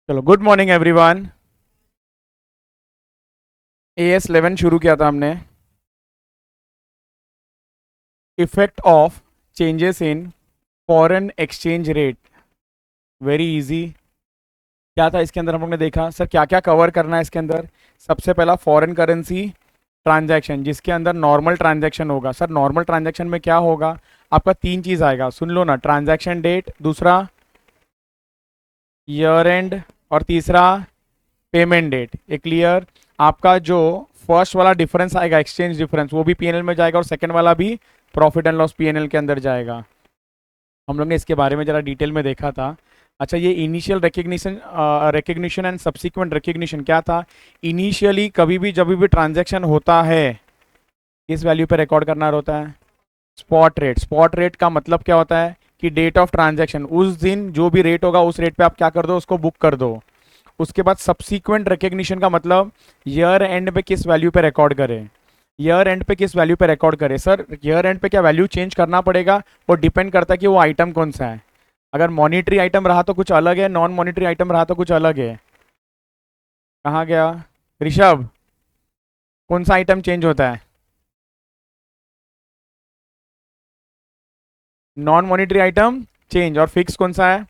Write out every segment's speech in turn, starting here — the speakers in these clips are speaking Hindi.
चलो, गुड मॉर्निंग एवरीवन। AS11 शुरू किया था हमने। Effect of changes in foreign exchange rate. Very easy. क्या था इसके अंदर? हम लोग ने देखा सर क्या क्या कवर करना है इसके अंदर। सबसे पहला फॉरेन करेंसी ट्रांजैक्शन, जिसके अंदर नॉर्मल ट्रांजैक्शन होगा। सर नॉर्मल ट्रांजैक्शन में क्या होगा? आपका तीन चीज आएगा, सुन लो ना। ट्रांजैक्शन डेट, दूसरा ईयर एंड, और तीसरा पेमेंट डेट। ए क्लियर? आपका जो फर्स्ट वाला डिफरेंस आएगा, एक्सचेंज डिफरेंस, वो भी पीएनएल में जाएगा, और सेकंड वाला भी प्रॉफिट एंड लॉस पीएनएल के अंदर जाएगा। हम लोग ने इसके बारे में जरा डिटेल में देखा था। अच्छा, ये initial recognition and subsequent recognition क्या था? इनिशियली कभी भी जब भी ट्रांजैक्शन होता है, किस वैल्यू पे रिकॉर्ड करना होता है? Spot rate. स्पॉट रेट का मतलब क्या होता है कि डेट ऑफ ट्रांजैक्शन, उस दिन जो भी रेट होगा उस रेट पे आप क्या कर दो, उसको बुक कर दो। उसके बाद सब्सीक्वेंट रिकग्निशन का मतलब ईयर एंड पे किस वैल्यू पे रिकॉर्ड करें। ईयर एंड पे किस वैल्यू पे रिकॉर्ड करें? सर ईयर एंड पे क्या वैल्यू चेंज करना पड़ेगा? वो डिपेंड करता है कि वो आइटम कौन सा है। अगर मॉनिटरी आइटम रहा तो कुछ अलग है, नॉन मॉनिटरी आइटम रहा तो कुछ अलग है। कहाँ गया ऋषभ? कौन सा आइटम चेंज होता है? Non monetary item change. और फिक्स कौन सा है?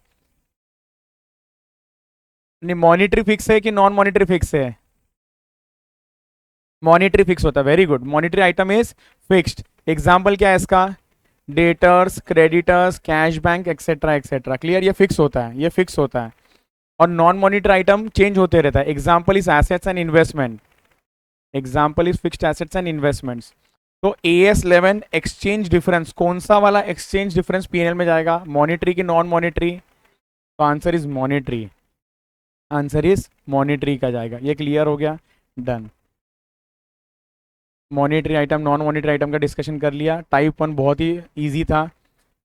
नहीं, मॉनिटरी फिक्स है कि नॉन मॉनिटरी फिक्स है? मॉनिटरी फिक्स होता है। Very good. Monetary item is fixed. Example क्या है इसका? Debtors, creditors, cash bank, etcetera etcetera. Clear? ये फिक्स होता है, ये फिक्स होता है। और नॉन मॉनिटरी आइटम चेंज होते रहता है। Example is assets and investment. Example is fixed assets and investments. तो AS11 एक्सचेंज डिफरेंस, कौन सा वाला एक्सचेंज डिफरेंस पीएनएल में जाएगा? मॉनिटरी की नॉन मॉनिटरी? तो answer is monetary. Answer is monetary का जाएगा। ये क्लियर हो गया? Done. Monetary item, non monetary item का डिस्कशन कर लिया। टाइप वन बहुत ही इजी था।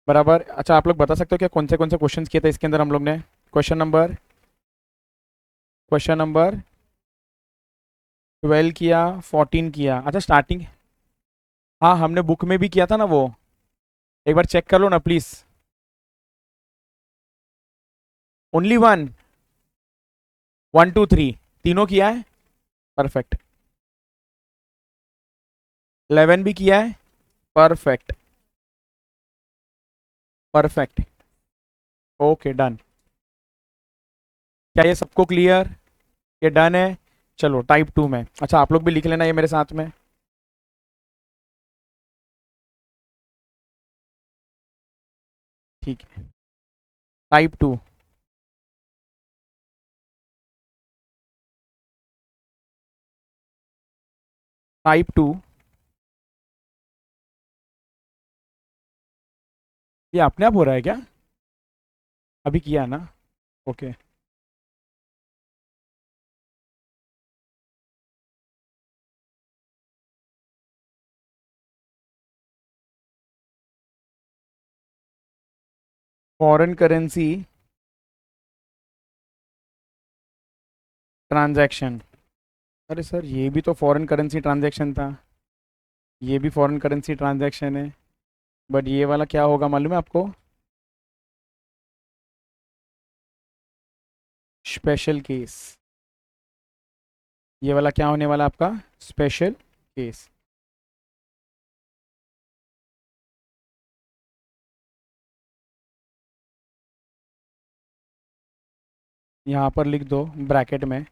बराबर। अच्छा, आप लोग बता सकते हो क्या कौन से क्वेश्चंस किए थे इसके अंदर हम लोग ने? क्वेश्चन नंबर 12 किया, 14 किया। अच्छा, स्टार्टिंग। हाँ, हमने बुक में भी किया था ना वो। एक बार चेक कर लो ना प्लीज। Only one? 1 2 3 तीनों किया है? परफेक्ट। 11 भी किया है? परफेक्ट। परफेक्ट। Okay, done. क्या ये सबको क्लियर? ये डन है। चलो टाइप टू में। अच्छा, आप लोग भी लिख लेना ये मेरे साथ में। ठीक है। Type two. Type two. ये अपने आप हो रहा है क्या? अभी किया ना? ओके। Foreign currency transaction. अरे सर, ये भी तो फॉरेन करेंसी ट्रांजैक्शन था। ये भी फॉरेन करेंसी ट्रांजैक्शन है। बट ये वाला क्या होगा मालूम है आपको? Special case. ये वाला क्या होने वाला आपका? Special case. यहाँ पर लिख दो ब्रैकेट में।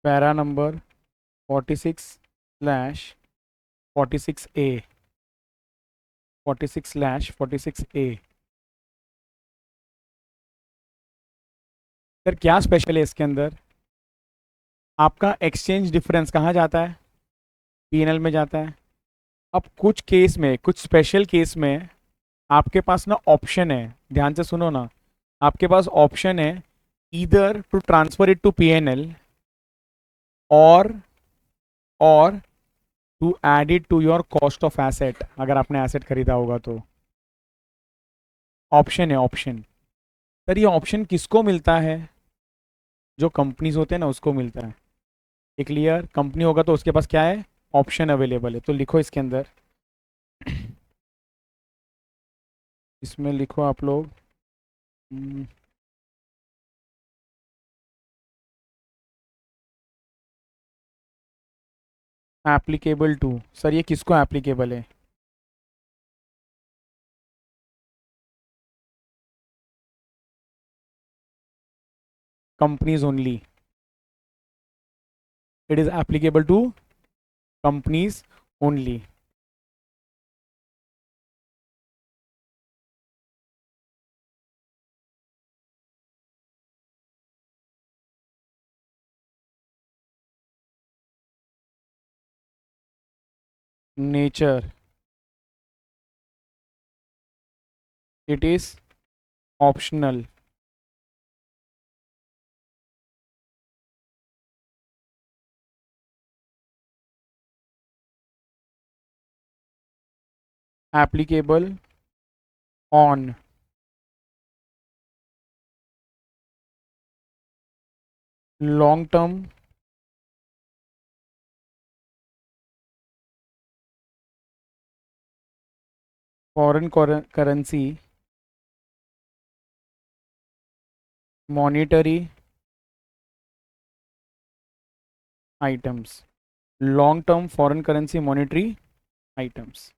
Para number 46/46A। 46/46A। Sir क्या स्पेशल है इसके अंदर? आपका एक्सचेंज डिफरेंस कहाँ जाता है? पीएनएल में जाता है। अब कुछ केस में, कुछ स्पेशल केस में आपके पास ना ऑप्शन है। ध्यान से सुनो ना। आपके पास ऑप्शन है, either to transfer it to PNL और और to add it to your cost of asset. अगर आपने एसेट खरीदा होगा तो ऑप्शन है, ऑप्शन। सर ये ऑप्शन किसको मिलता है? जो कंपनीज होते हैं ना उसको मिलता है। ये क्लियर? कंपनी होगा तो उसके पास क्या है? ऑप्शन अवेलेबल है। तो लिखो इसके अंदर इसमें लिखो आप लोग एप्लीकेबल टू। सर ये किसको एप्लीकेबल है? Companies only. It is applicable to companies only. Nature, it is optional. Applicable on long term foreign currency monetary items. Long term foreign currency monetary items.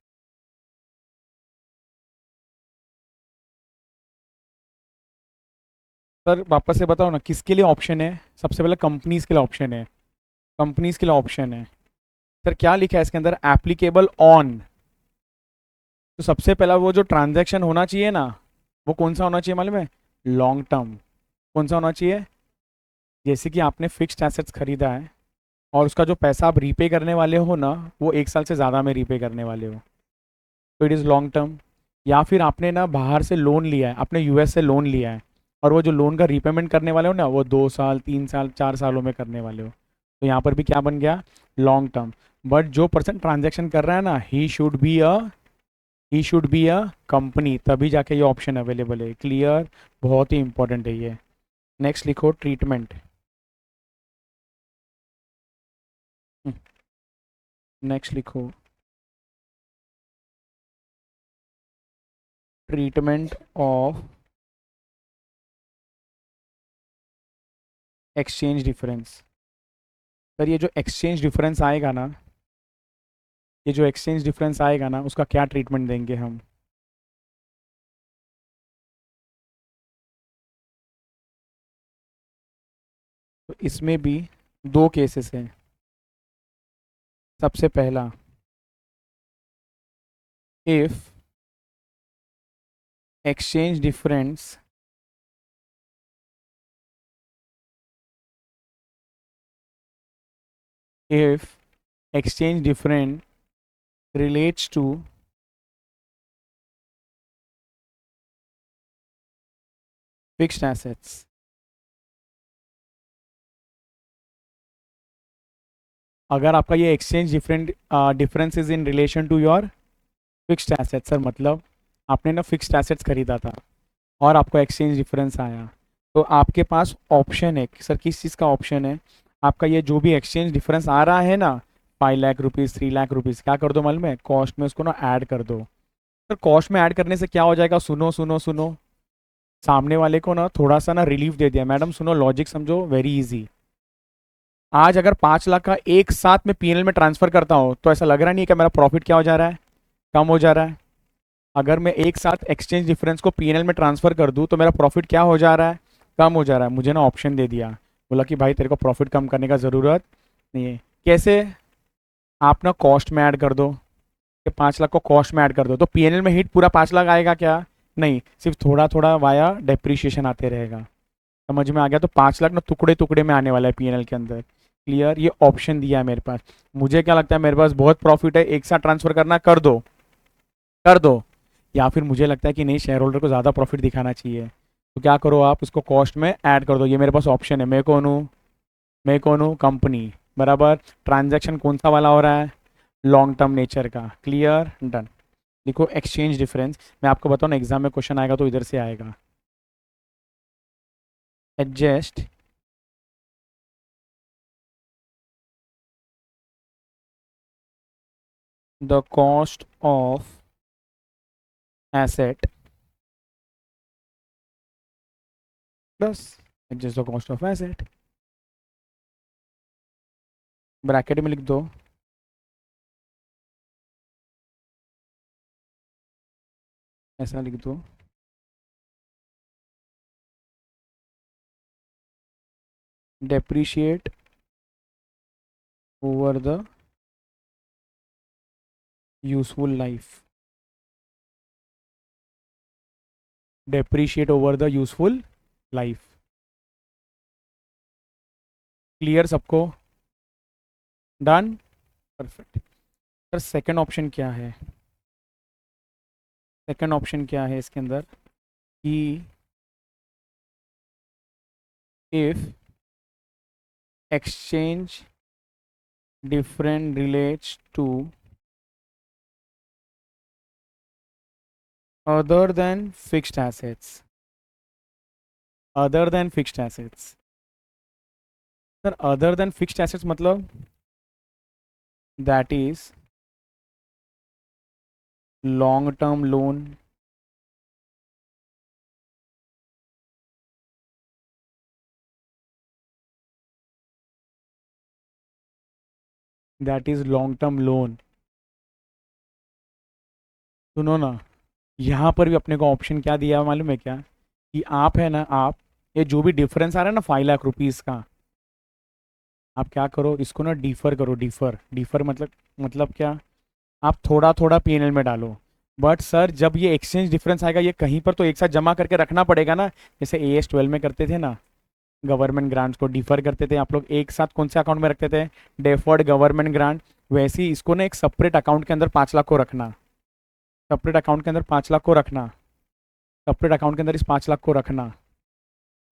Sir वापस से बताओ ना किसके लिए ऑप्शन है? सबसे पहले कंपनीज के लिए ऑप्शन है। कंपनीज के लिए ऑप्शन है। सर क्या लिखा है इसके अंदर? Applicable on. तो सबसे पहला वो जो ट्रांजैक्शन होना चाहिए ना, वो कौन सा होना चाहिए मालूम है? Long term. कौन सा होना चाहिए? जैसे कि आपने फिक्स्ड एसेट्स खरीदा है और उसका जो पैसा आप रीपे करने वाले हो ना, वो 1 साल से ज़्यादा में रीपे करने वाले हो, तो इट इज़ लॉन्ग टर्म। या फिर आपने ना बाहर से लोन लिया है, आपने यूएस से लोन लिया है और वो जो लोन का रीपेमेंट करने वाले हो ना, वो 2 साल 3 साल 4 सालों में करने वाले हो, तो यहाँ पर भी क्या बन गया? Long term. बट जो पर्सन ट्रांजेक्शन कर रहा है ना, he should be a company, तभी जाके ये ऑप्शन अवेलेबल है। क्लियर? बहुत ही इंपॉर्टेंट है ये। नेक्स्ट लिखो ट्रीटमेंट। नेक्स्ट लिखो treatment of exchange difference. Sir ये जो एक्सचेंज डिफरेंस आएगा ना, ये जो एक्सचेंज डिफरेंस आएगा ना, उसका क्या ट्रीटमेंट देंगे हम? तो इसमें भी दो केसेस हैं। सबसे पहला, if exchange difference if exchange difference relates to fixed assets. अगर आपका ये exchange difference is in relation to your fixed assets, sir मतलब आपने ना फिक्स्ड एसेट्स खरीदा था और आपको एक्सचेंज डिफरेंस आया, तो आपके पास ऑप्शन है कि सर किस चीज़ का ऑप्शन है? आपका ये जो भी एक्सचेंज डिफरेंस आ रहा है ना, 5 लाख रुपीज़ 3 लाख रुपीज़, क्या कर दो मालूम है? कॉस्ट में उसको ना ऐड कर दो। सर कॉस्ट में ऐड करने से क्या हो जाएगा? सुनो सुनो सुनो, सामने वाले को ना थोड़ा सा ना रिलीफ दे दिया। मैडम सुनो, लॉजिक समझो, वेरी इजी। आज अगर 5 लाख का एक साथ में पीएनएल में ट्रांसफर करता हूँ, तो ऐसा लग रहा नहीं है कि मेरा प्रॉफिट क्या हो जा रहा है? कम हो जा रहा है। अगर मैं एक साथ एक्सचेंज डिफरेंस को पीएनएल में ट्रांसफर कर दूं, तो मेरा प्रॉफिट क्या हो जा रहा है? कम हो जा रहा है। मुझे ना ऑप्शन दे दिया, बोला कि भाई तेरे को प्रॉफिट कम करने का ज़रूरत नहीं है। कैसे? आप ना कॉस्ट में ऐड कर दो, कि 5 लाख को कॉस्ट में ऐड कर दो, तो पीएनएल में हिट पूरा 5 लाख आएगा क्या? नहीं, सिर्फ थोड़ा थोड़ा वाया डेप्रिशिएशन आते रहेगा। समझ में आ गया? तो 5 लाख ना टुकड़े टुकड़े में आने वाला है पीएनएल के अंदर। क्लियर? ये ऑप्शन दिया है मेरे पास। मुझे क्या लगता है, मेरे पास बहुत प्रॉफिट है, एक साथ ट्रांसफर करना, कर दो, कर दो। या फिर मुझे लगता है कि नहीं, शेयर होल्डर को ज़्यादा प्रॉफिट दिखाना चाहिए, तो क्या करो, आप उसको कॉस्ट में ऐड कर दो। ये मेरे पास ऑप्शन है। मैं कौन हूँ? कंपनी। बराबर। ट्रांजैक्शन कौन सा वाला हो रहा है? लॉन्ग टर्म नेचर का। क्लियर? डन। देखो एक्सचेंज डिफरेंस, मैं आपको बताऊँ ना, एग्जाम में क्वेश्चन आएगा तो इधर से आएगा। Adjust the cost of asset plus adjust the cost of asset, bracket में लिख दो ऐसा लिख दो depreciate over the useful life, depreciate over the useful life. Clear सबको? Done, perfect. Sir second option क्या है? सेकंड ऑप्शन क्या है इसके अंदर कि if exchange difference relates to other than fixed assets, other than fixed assets। Sir other than fixed assets मतलब that is long term loan, that is long term loan। सुनो ना, यहाँ पर भी अपने को ऑप्शन क्या दिया है मालूम है क्या? कि आप है ना, आप ये जो भी डिफरेंस आ रहा है ना 5 लाख रुपीज़ का, आप क्या करो इसको ना डिफर करो। डिफर डिफर मतलब क्या? आप थोड़ा थोड़ा पीएनएल में डालो। बट सर जब ये एक्सचेंज डिफरेंस आएगा ये कहीं पर तो एक साथ जमा करके रखना पड़ेगा ना, जैसे AS12 में करते थे ना, गवर्नमेंट ग्रांट्स को डिफर करते थे आप लोग, एक साथ कौन से अकाउंट में रखते थे? Deferred government grant. वैसे ही इसको ना एक सेपरेट अकाउंट के अंदर 5 लाख को रखना, सेपरेट अकाउंट के अंदर 5 लाख को रखना, सेपरेट अकाउंट के अंदर इस 5 लाख को रखना,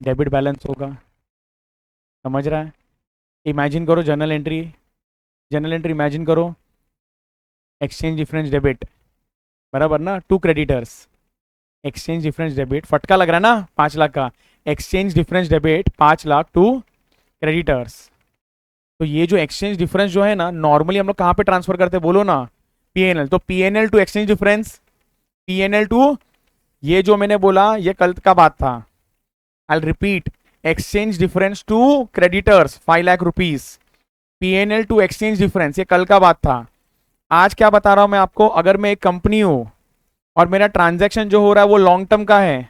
डेबिट बैलेंस होगा। समझ रहा है? इमेजिन करो journal entry, journal entry imagine करो, एक्सचेंज डिफरेंस डेबिट, बराबर ना, to creditors, exchange difference debit, फटका लग रहा है ना 5 लाख का, exchange difference debit 5 lakh to creditors. तो ये जो एक्सचेंज डिफरेंस जो है ना, नॉर्मली हम लोग कहाँ पे ट्रांसफर करते हैं बोलो ना? पीएनएल। तो PNL to exchange difference, PNL to, ये जो मैंने बोला ये कल का बात था, I repeat, exchange difference to creditors 5 lakh rupees, PNL to exchange difference, ये कल का बात था। आज क्या बता रहा हूं मैं आपको, अगर मैं एक कंपनी हूं और मेरा ट्रांजैक्शन जो हो रहा है वो लॉन्ग टर्म का है,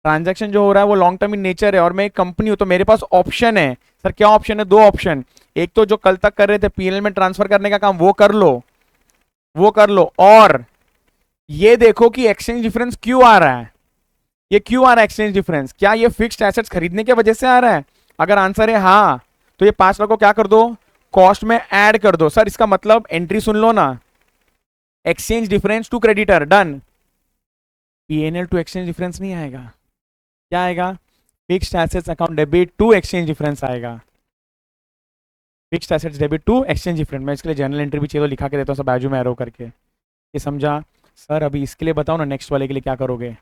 ट्रांजैक्शन जो हो रहा है वो लॉन्ग टर्म इन नेचर है, और मैं एक कंपनी हूं तो मेरे पास ऑप्शन है। सर क्या ऑप्शन है? 2 ऑप्शन। एक तो जो कल तक कर रहे थे पीएनएल में ट्रांसफर करने का काम, वो कर लो, वो कर लो, और ये देखो कि एक्सचेंज डिफरेंस क्यों आ रहा है, ये क्यों आ रहा है एक्सचेंज डिफरेंस? क्या ये फिक्स्ड एसेट्स खरीदने की वजह से आ रहा है? अगर आंसर है हाँ, तो ये 5 लाख को क्या कर दो? कॉस्ट में ऐड कर दो। सर इसका मतलब एंट्री सुन लो ना, exchange difference to creditor, done. PNL to exchange difference नहीं आएगा, क्या आएगा? Fixed assets account debit to exchange difference आएगा, fixed assets debit to exchange difference. मैं इसके लिए जर्नल एंट्री भी चाहिए तो लिखा के देता हूँ सब बाजू में एरो करके, ये समझा? सर अभी इसके लिए बताओ ना, नेक्स्ट वाले के लिए क्या करोगे?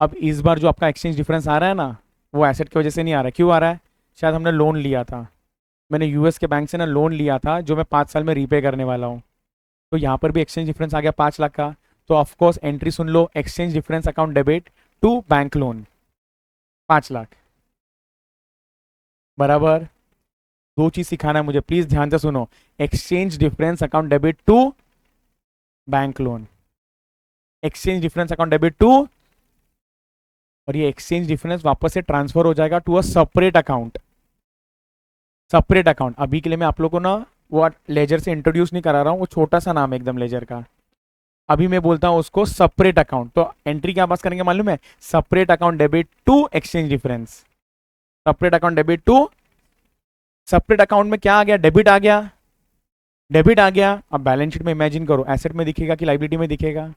अब इस बार जो आपका एक्सचेंज डिफरेंस आ रहा है ना, वो एसेट की वजह से नहीं आ रहा है। क्यों आ रहा है? शायद हमने लोन लिया था, मैंने यूएस के बैंक से ना लोन लिया था जो मैं 5 साल में रीपे करने वाला हूँ, तो यहाँ पर भी एक्सचेंज डिफरेंस आ गया 5 लाख का। तो ऑफकोर्स एंट्री सुन लो, exchange difference account debit to bank loan 5 lakh, बराबर। 2 चीज सिखाना है मुझे, प्लीज ध्यान से सुनो, exchange difference account debit to bank loan, exchange difference account debit to, और ये एक्सचेंज डिफरेंस वापस से ट्रांसफर हो जाएगा to a separate account, separate account. अभी के लिए मैं आप लोगों को ना वो लेजर से इंट्रोड्यूस नहीं करा रहा हूँ, वो छोटा सा नाम है एकदम लेजर का। अभी मैं बोलता हूँ उसको सेपरेट अकाउंट, तो एंट्री क्या पास करेंगे मालूम है? Separate account debit to exchange difference, separate account debit to, separate account में क्या आ गया? डेबिट आ गया, डेबिट आ गया। अब बैलेंस शीट में इमेजिन करो, एसेट में दिखेगा कि लाइबिलिटी में दिखेगा?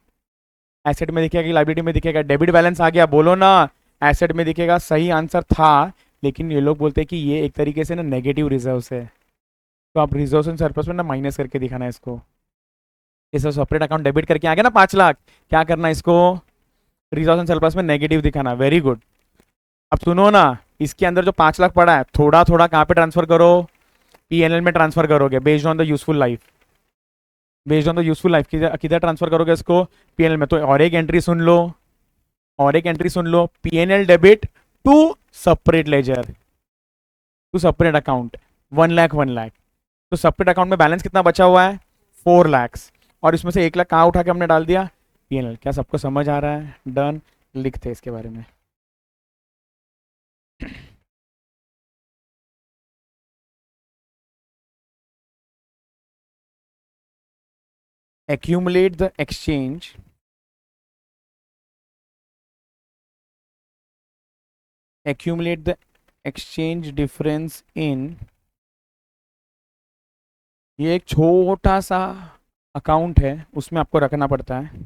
एसेट में दिखेगा कि लाइबिलिटी में दिखेगा? डेबिट बैलेंस आ गया, बोलो ना, एसेट में दिखेगा, सही आंसर था। लेकिन ये लोग बोलते हैं कि ये एक तरीके से ना नेगेटिव रिजर्व है, तो आप रिजर्व एंड सरप्लस में ना माइनस करके दिखाना है इसको। इसे सेपरेट अकाउंट डेबिट करके आ गया ना 5 लाख, क्या करना है इसको? रिजर्व एंड सरप्लस में नेगेटिव दिखाना, वेरी गुड। अब सुनो ना, इसके अंदर जो 5 लाख पड़ा है थोड़ा थोड़ा कहाँ पे ट्रांसफर करो? पीएनएल में ट्रांसफर करोगे, based on the useful life, based on the useful life. किधर ट्रांसफर करोगे इसको? पीएनएल में। तो और एक एंट्री सुन लो, और एक एंट्री सुन लो, PNL debit to separate ledger, to separate account, 1 lakh 1 lakh. तो सेपरेट अकाउंट में बैलेंस कितना बचा हुआ है? 4 lakhs। और इसमें से 1 लाख कहाँ उठा के हमने डाल दिया? पीएनएल। क्या सबको समझ आ रहा है? डन। लिखते हैं इसके बारे में। accumulate the exchange accumulate the exchange difference in, ये एक छोटा सा अकाउंट है, उसमें आपको रखना पड़ता है।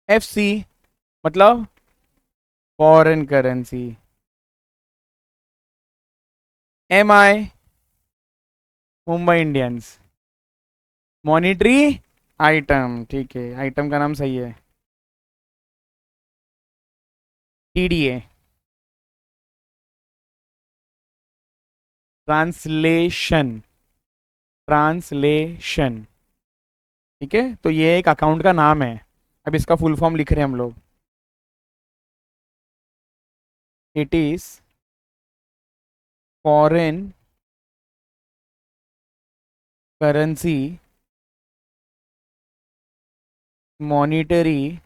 एफ सी मतलब फॉरेन करेंसी, एम आई मुंबई इंडियंस, मॉनिटरी आइटम, ठीक है, आइटम का नाम सही है, टीडीए ट्रांसलेशन, ट्रांसलेशन। ठीक है, तो ये एक अकाउंट का नाम है। अब इसका फुल फॉर्म लिख रहे हैं हम लोग। It is foreign currency monetary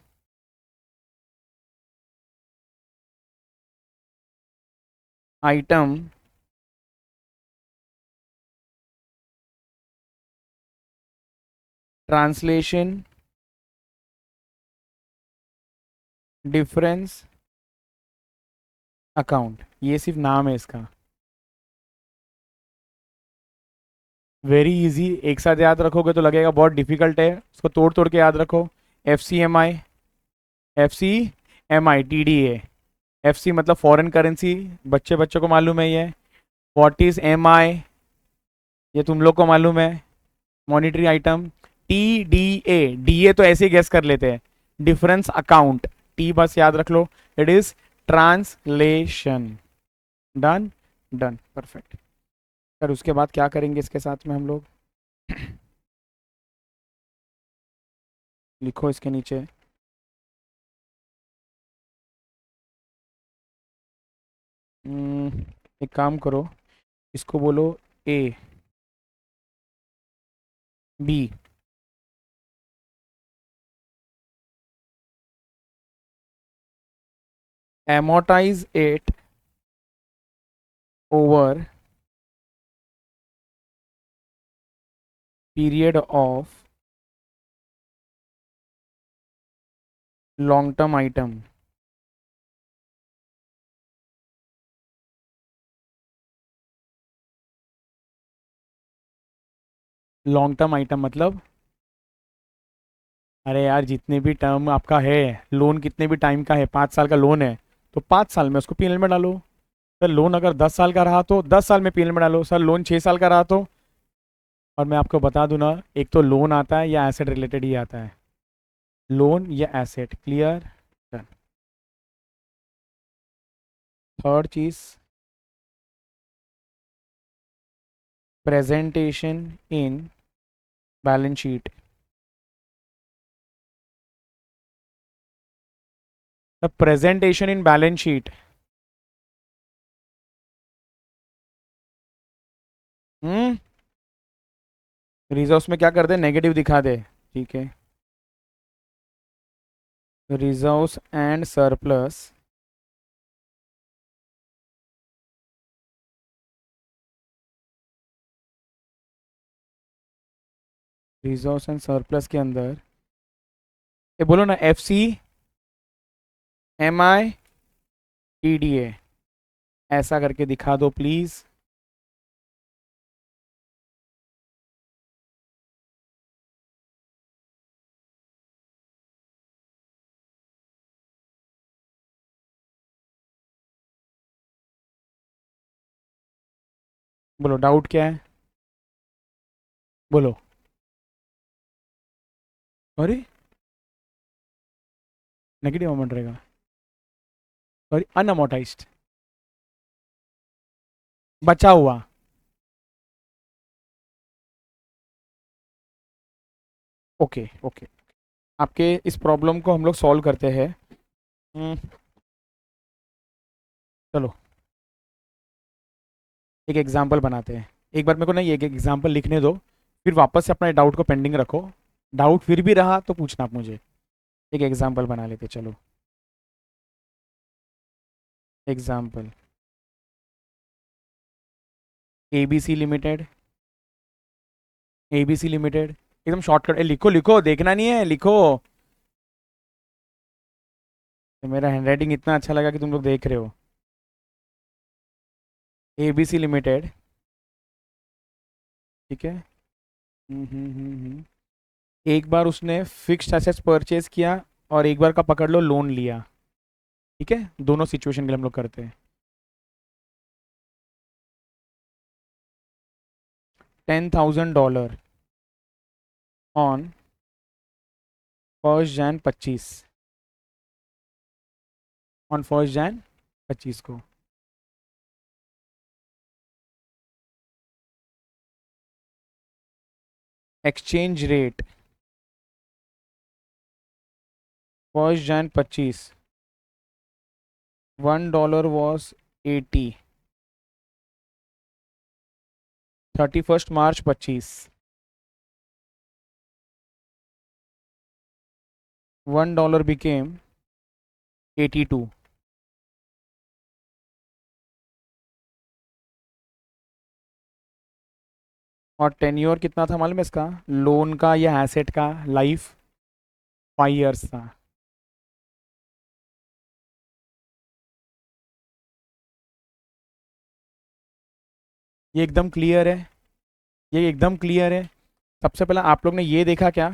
item translation difference account. ये सिर्फ नाम है इसका। वेरी इजी, एक साथ याद रखोगे तो लगेगा बहुत डिफिकल्ट है, उसको तोड़ तोड़ के याद रखो। F C M I, F C M I T D A. F C मतलब फॉरेन करेंसी, बच्चे बच्चों को मालूम है ये। व्हाट इज एम आई, ये तुम लोग को मालूम है। Monetary item T D A, D A तो ऐसे ही गैस कर लेते हैं। डिफरेंस अकाउंट, टी बस याद रख लो, it is translation. Done, done, perfect. Sir उसके बाद क्या करेंगे इसके साथ में हम लोग? लिखो इसके नीचे। एक काम करो, इसको बोलो A B. amortize it over period of long term item। Long term item मतलब, अरे यार जितने भी टर्म आपका है, लोन कितने भी टाइम का है, 5 साल का लोन है तो 5 साल में उसको पीएनएल में डालो। सर लोन अगर 10 साल का रहा तो 10 साल में पीएनएल में डालो। सर लोन 6 साल का रहा तो, और मैं आपको बता दूं ना, एक तो लोन आता है या एसेट रिलेटेड ही आता है, लोन या एसेट। क्लियर? डन। थर्ड चीज, presentation in balance sheet. The presentation in balance sheet, hmm, reserves में क्या कर दे? नेगेटिव दिखा दे। ठीक है, reserves and surplus reserves and surplus के अंदर ये बोलो ना, F C M I T D A, ऐसा करके दिखा दो प्लीज। बोलो डाउट क्या है? बोलो। अरे नेगेटिव अमाउंट रहेगा, सॉरी अनअमोटाइज्ड, बचा हुआ। ओके ओके, आपके इस प्रॉब्लम को हम लोग सॉल्व करते हैं। हम्म, चलो एक एग्जाम्पल बनाते हैं। एक बार मेरे को ना ये एक एग्जाम्पल लिखने दो, फिर वापस से अपना डाउट को पेंडिंग रखो। डाउट फिर भी रहा तो पूछना आप मुझे। एक एग्जाम्पल बना लेते, चलो। Example ABC limited. ABC limited एकदम शॉर्टकट, लिखो लिखो, देखना नहीं है, लिखो। मेरा हैंडराइटिंग इतना अच्छा लगा कि तुम लोग देख रहे हो। ABC लिमिटेड, ठीक है। एक बार उसने फिक्स्ड एसेट्स परचेज किया और एक बार का पकड़ लो लोन लिया। ठीक है, दोनों सिचुएशन के लिए हम लोग करते हैं। $10,000 ऑन 1 Jan 25, ऑन 1 Jan 25 को। Exchange rate 1 Jan 25, $1 was 80। 31 March 25, $1 became 82। और टेन्योर कितना था मालूम है इसका, लोन का या एसेट का लाइफ? 5 years था। ये एकदम क्लियर है, ये एकदम क्लियर है। सबसे पहले आप लोग ने ये देखा क्या,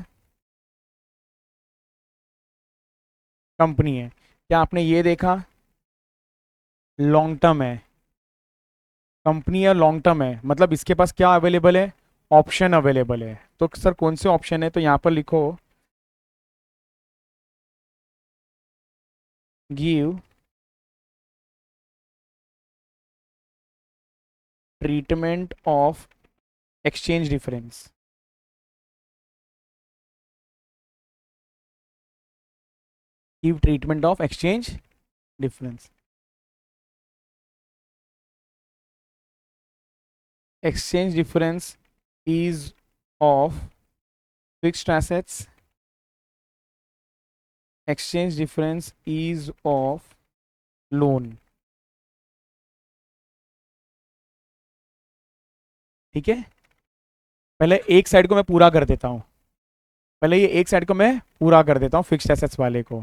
कंपनी है। क्या आपने ये देखा लॉन्ग टर्म है? कंपनी या लॉन्ग टर्म है, मतलब इसके पास क्या अवेलेबल है, ऑप्शन अवेलेबल है। तो सर कौन से ऑप्शन है, तो यहाँ पर लिखो give treatment of exchange difference. Give treatment of exchange difference. Exchange difference is of fixed assets. Exchange difference is of loan. ठीक है, पहले एक साइड को मैं पूरा कर देता हूँ। पहले ये एक साइड को मैं पूरा कर देता हूँ फिक्स्ड एसेट्स वाले को।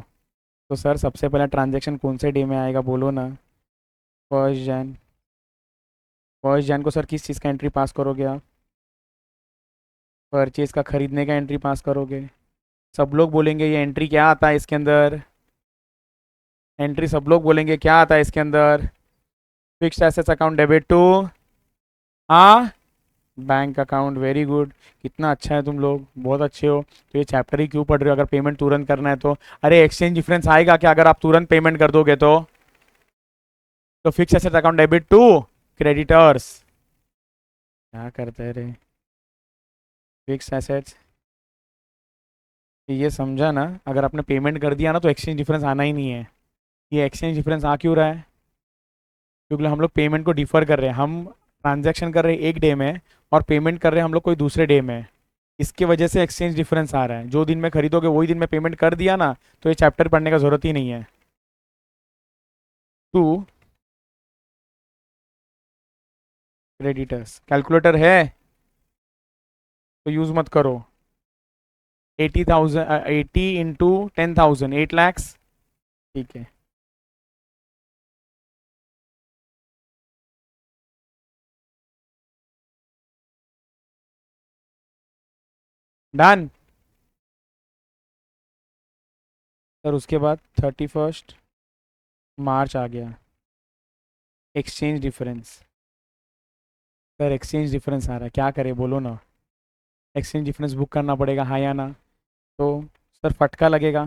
तो सर सबसे पहला ट्रांजैक्शन कौन से डे में आएगा बोलो ना? 1 Jan। 1 Jan को सर किस चीज़ का एंट्री पास करोगे आप? परचेज का, खरीदने का एंट्री पास करोगे। सब लोग बोलेंगे ये एंट्री क्या आता है इसके अंदर, एंट्री सब लोग बोलेंगे क्या आता है इसके अंदर? Fixed assets account debit to, हाँ, बैंक अकाउंट। वेरी गुड, कितना अच्छा है तुम लोग, बहुत अच्छे हो। तो ये चैप्टर ही क्यों पढ़ रहे हो अगर पेमेंट तुरंत करना है तो? अरे एक्सचेंज डिफरेंस आएगा क्या अगर आप तुरंत पेमेंट कर दोगे तो fix asset account debit to creditors. क्या करते रहे, फिक्स एसेट्स। ये समझा ना, अगर आपने पेमेंट कर दिया ना तो एक्सचेंज डिफरेंस आना ही नहीं है। ये एक्सचेंज डिफरेंस आ क्यों रहा है? क्योंकि हम लोग पेमेंट को डिफर कर रहे हैं, हम ट्रांजैक्शन कर रहे हैं एक डे में और पेमेंट कर रहे हैं हम लोग कोई दूसरे डे में। इसके वजह से एक्सचेंज डिफरेंस आ रहा है। जो दिन में खरीदोगे वही दिन में पेमेंट कर दिया ना, तो ये चैप्टर पढ़ने का जरूरत ही नहीं है। टू क्रेडिटर्स, कैलकुलेटर है तो यूज मत करो। 80,000, 80 × 10,000, 8 lakhs। ठीक है, डन। सर उसके बाद 31 मार्च आ गया, exchange difference. Sir exchange difference आ रहा है, क्या करें बोलो ना? एक्सचेंज डिफरेंस बुक करना पड़ेगा, हाँ या ना? तो सर फटका लगेगा,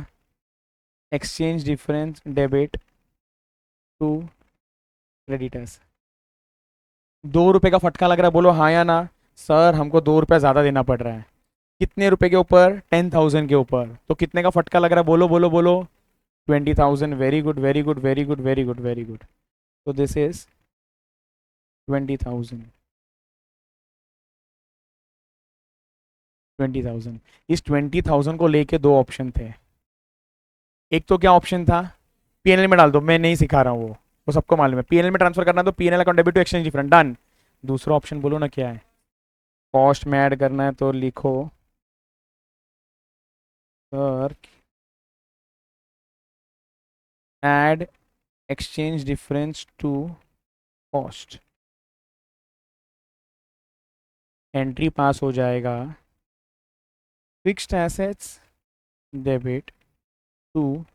exchange difference debit to creditors. 2 रुपये का फटका लग रहा है, बोलो हाँ या ना? सर हमको 2 रुपया ज़्यादा देना पड़ रहा है। कितने रुपए के ऊपर? 10,000 के ऊपर। तो कितने का फटका लग रहा है? बोलो बोलो बोलो। 20,000। Very good very good very good very good very good. तो दिस इज 20,000। 20,000। इस 20,000 को लेके दो ऑप्शन थे। एक तो क्या ऑप्शन था? पीएनएल में डाल दो, मैं नहीं सिखा रहा हूँ वो सबको मालूम है। पीएनएल में ट्रांसफर करना है तो PNL account debit to exchange different, done. दूसरा ऑप्शन बोलो ना क्या है? कॉस्ट में ऐड करना है तो लिखो sir add exchange difference to cost. Entry pass हो जाएगा fixed assets debit to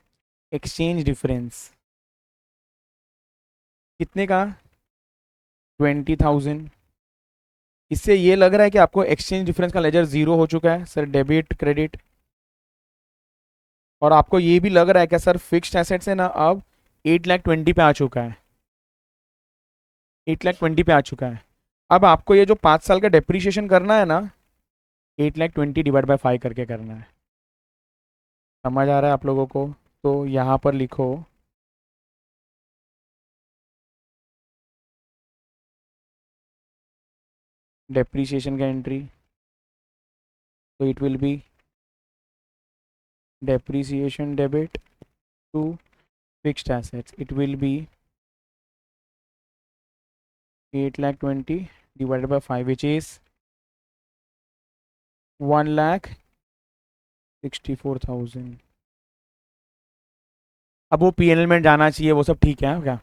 exchange difference. कितने का? 20,000। इससे ये लग रहा है कि आपको एक्सचेंज डिफरेंस का लेजर जीरो हो चुका है सर, डेबिट क्रेडिट। और आपको ये भी लग रहा है कि सर फिक्स्ड एसेट से ना अब 8,20,000 पे आ चुका है। 8,20,000 पे आ चुका है। अब आपको ये जो 5 साल का डेप्रीशिएशन करना है ना, 8,20,000 डिवाइड बाय 5 करके करना है। समझ आ रहा है आप लोगों को? तो यहाँ पर लिखो डेप्रीशिएशन का एंट्री, तो it will be depreciation debit to fixed assets. It will be 8,20,000 divided by 5 which is 1,64,000। अब वो पीएनएल में जाना चाहिए, वो सब ठीक है क्या?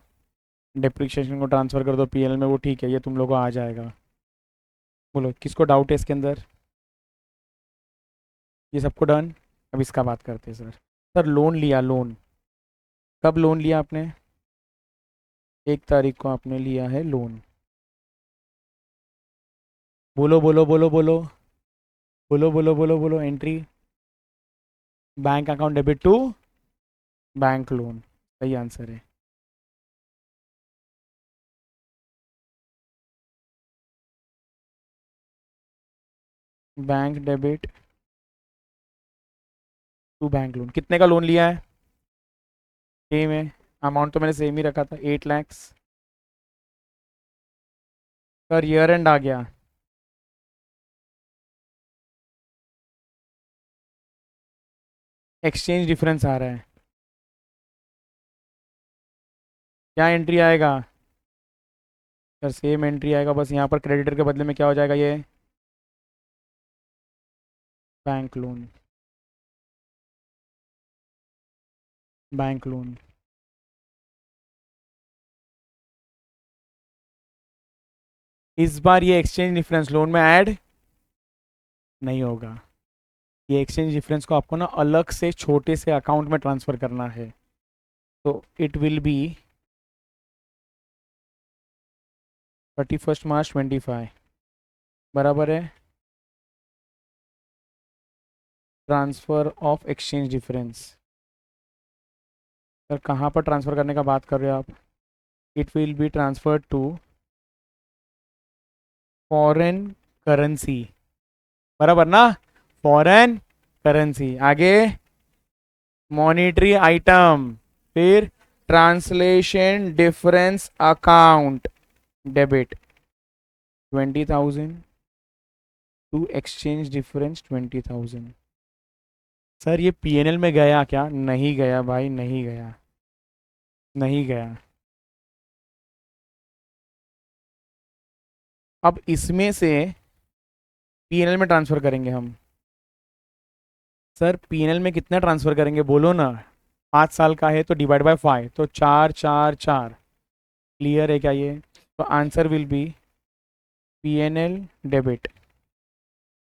डेप्रिसिएशन को ट्रांसफर कर दो पीएनएल में, वो ठीक है, ये तुम लोगों को आ जाएगा। बोलो किसको डाउट है इसके अंदर? ये सबको डन। अब इसका बात करते हैं सर। सर लोन लिया, लोन कब लोन लिया आपने? 1 तारीख को आपने लिया है लोन। बोलो बोलो बोलो बोलो बोलो बोलो बोलो बोलो। Entry bank account debit to bank loan, सही आंसर है। Bank debit to bank loan. कितने का लोन लिया है? सेम है, अमाउंट तो मैंने सेम ही रखा था, 8 लाख। सर ईयर एंड आ गया। एक्सचेंज डिफरेंस आ रहा है। क्या एंट्री आएगा? सर सेम एंट्री आएगा, बस यहाँ पर क्रेडिटर के बदले में क्या हो जाएगा? ये बैंक लोन, बैंक लोन। इस बार ये एक्सचेंज डिफरेंस लोन में ऐड नहीं होगा। ये एक्सचेंज डिफरेंस को आपको ना अलग से छोटे से अकाउंट में ट्रांसफर करना है। तो इट विल बी 31 मार्च 25 बराबर है transfer of exchange difference. Sir कहाँ पर ट्रांसफ़र करने का बात कर रहे हो आप? It will be transfer to foreign currency, बराबर ना? फॉरेन करेंसी, आगे मॉनिटरी आइटम, फिर translation difference account debit 20,000 to exchange difference 20,000। Sir ये पीएनएल में गया क्या? नहीं गया भाई, नहीं गया, नहीं गया। अब इसमें से पीएनएल में ट्रांसफ़र करेंगे हम। सर पीएनएल में कितना ट्रांसफ़र करेंगे बोलो ना? 5 साल का है तो डिवाइड बाय 5, तो 4 4 4। क्लियर है क्या ये? तो answer will be PNL debit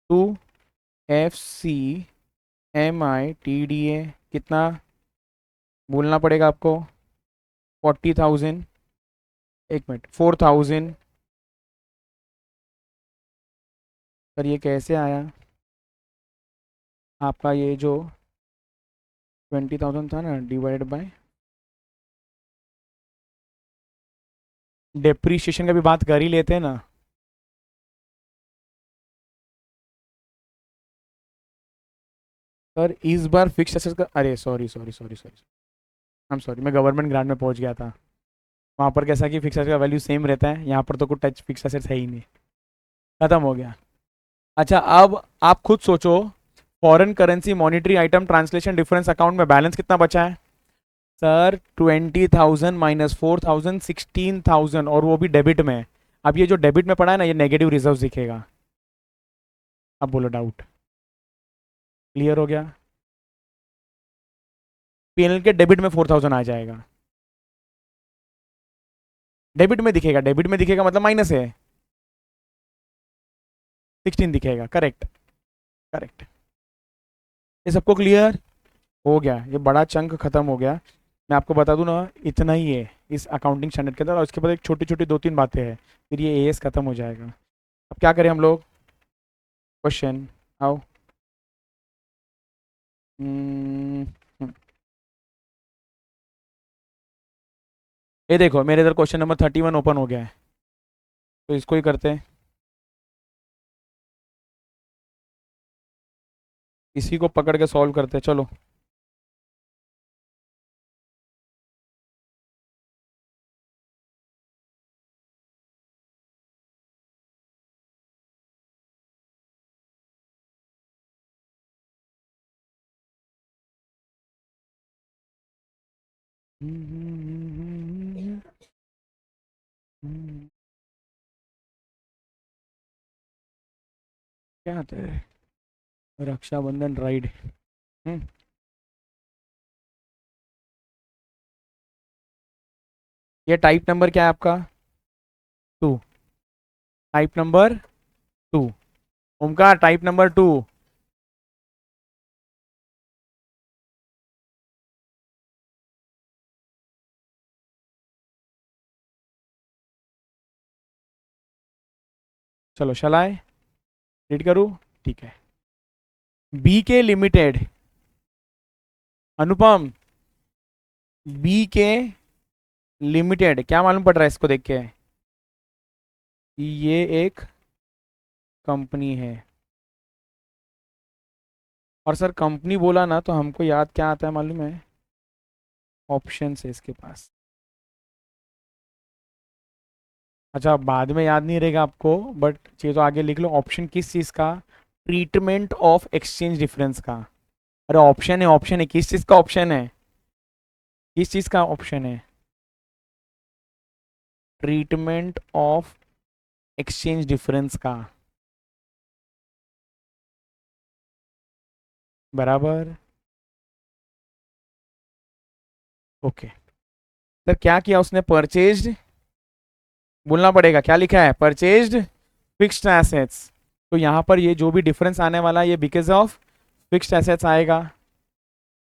to FCMI TDA। कितना बोलना पड़ेगा आपको? 40,000। एक मिनट, 4,000। सर ये कैसे आया आपका? ये जो 20,000 था ना, डिवाइड बाय डेप्रीशिएशन का भी बात कर ही लेते हैं ना। सर इस बार फिक्स एसेट का, अरे sorry sorry sorry sorry, I am sorry, मैं गवर्नमेंट ग्रांट में पहुंच गया था। वहाँ पर कैसा कि फिक्स एसेट का वैल्यू सेम रहता है, यहाँ पर तो कुछ टच फिक्स एसेट है ही नहीं, खत्म हो गया। अच्छा अब आप खुद सोचो, foreign currency monetary item translation difference account में बैलेंस कितना बचा है? सर 20,000 माइनस 4,000 16,000, और वो भी डेबिट में। अब ये जो डेबिट में पड़ा है ना, ये नेगेटिव रिजर्व दिखेगा। अब बोलो डाउट क्लियर हो गया? पीएनएल के डेबिट में 4,000 आ जाएगा, डेबिट में दिखेगा, डेबिट में दिखेगा मतलब माइनस है, 16 दिखेगा, करेक्ट करेक्ट। ये सबको क्लियर हो गया? ये बड़ा चंक खत्म हो गया। मैं आपको बता दूं ना, इतना ही है इस अकाउंटिंग स्टैंडर्ड के अंदर, और उसके बाद एक छोटी छोटी दो तीन बातें हैं, फिर ये एएस खत्म हो जाएगा। अब क्या करें हम लोग? क्वेश्चन आओ। हम्म, ये देखो मेरे इधर क्वेश्चन नंबर 31 ओपन हो गया है, तो इसको ही करते हैं, इसी को पकड़ के सॉल्व करते हैं, चलो। क्या आता है? रक्षाबंधन राइड। ये टाइप नंबर क्या है आपका? 2। Type number 2। Omkar type number 2। चलो शलाय रीड करूँ? ठीक है। बी के लिमिटेड, अनुपम, बी के लिमिटेड क्या मालूम पड़ रहा है इसको देख के? ये एक कंपनी है। और सर कंपनी बोला ना तो हमको याद क्या आता है मालूम है? ऑप्शन है इसके पास। अच्छा बाद में याद नहीं रहेगा आपको, बट चाहिए तो आगे लिख लो। ऑप्शन किस चीज़ का? ट्रीटमेंट ऑफ एक्सचेंज डिफरेंस का। अरे ऑप्शन है, ऑप्शन है, किस चीज़ का ऑप्शन है? किस चीज़ का ऑप्शन है? ट्रीटमेंट ऑफ एक्सचेंज डिफरेंस का, बराबर। ओके। सर क्या किया उसने? परचेज्ड, बोलना पड़ेगा क्या लिखा है, परचेज्ड फिक्स्ड एसेट्स। तो यहाँ पर ये जो भी डिफरेंस आने वाला है ये बिकॉज ऑफ फिक्स्ड एसेट्स आएगा,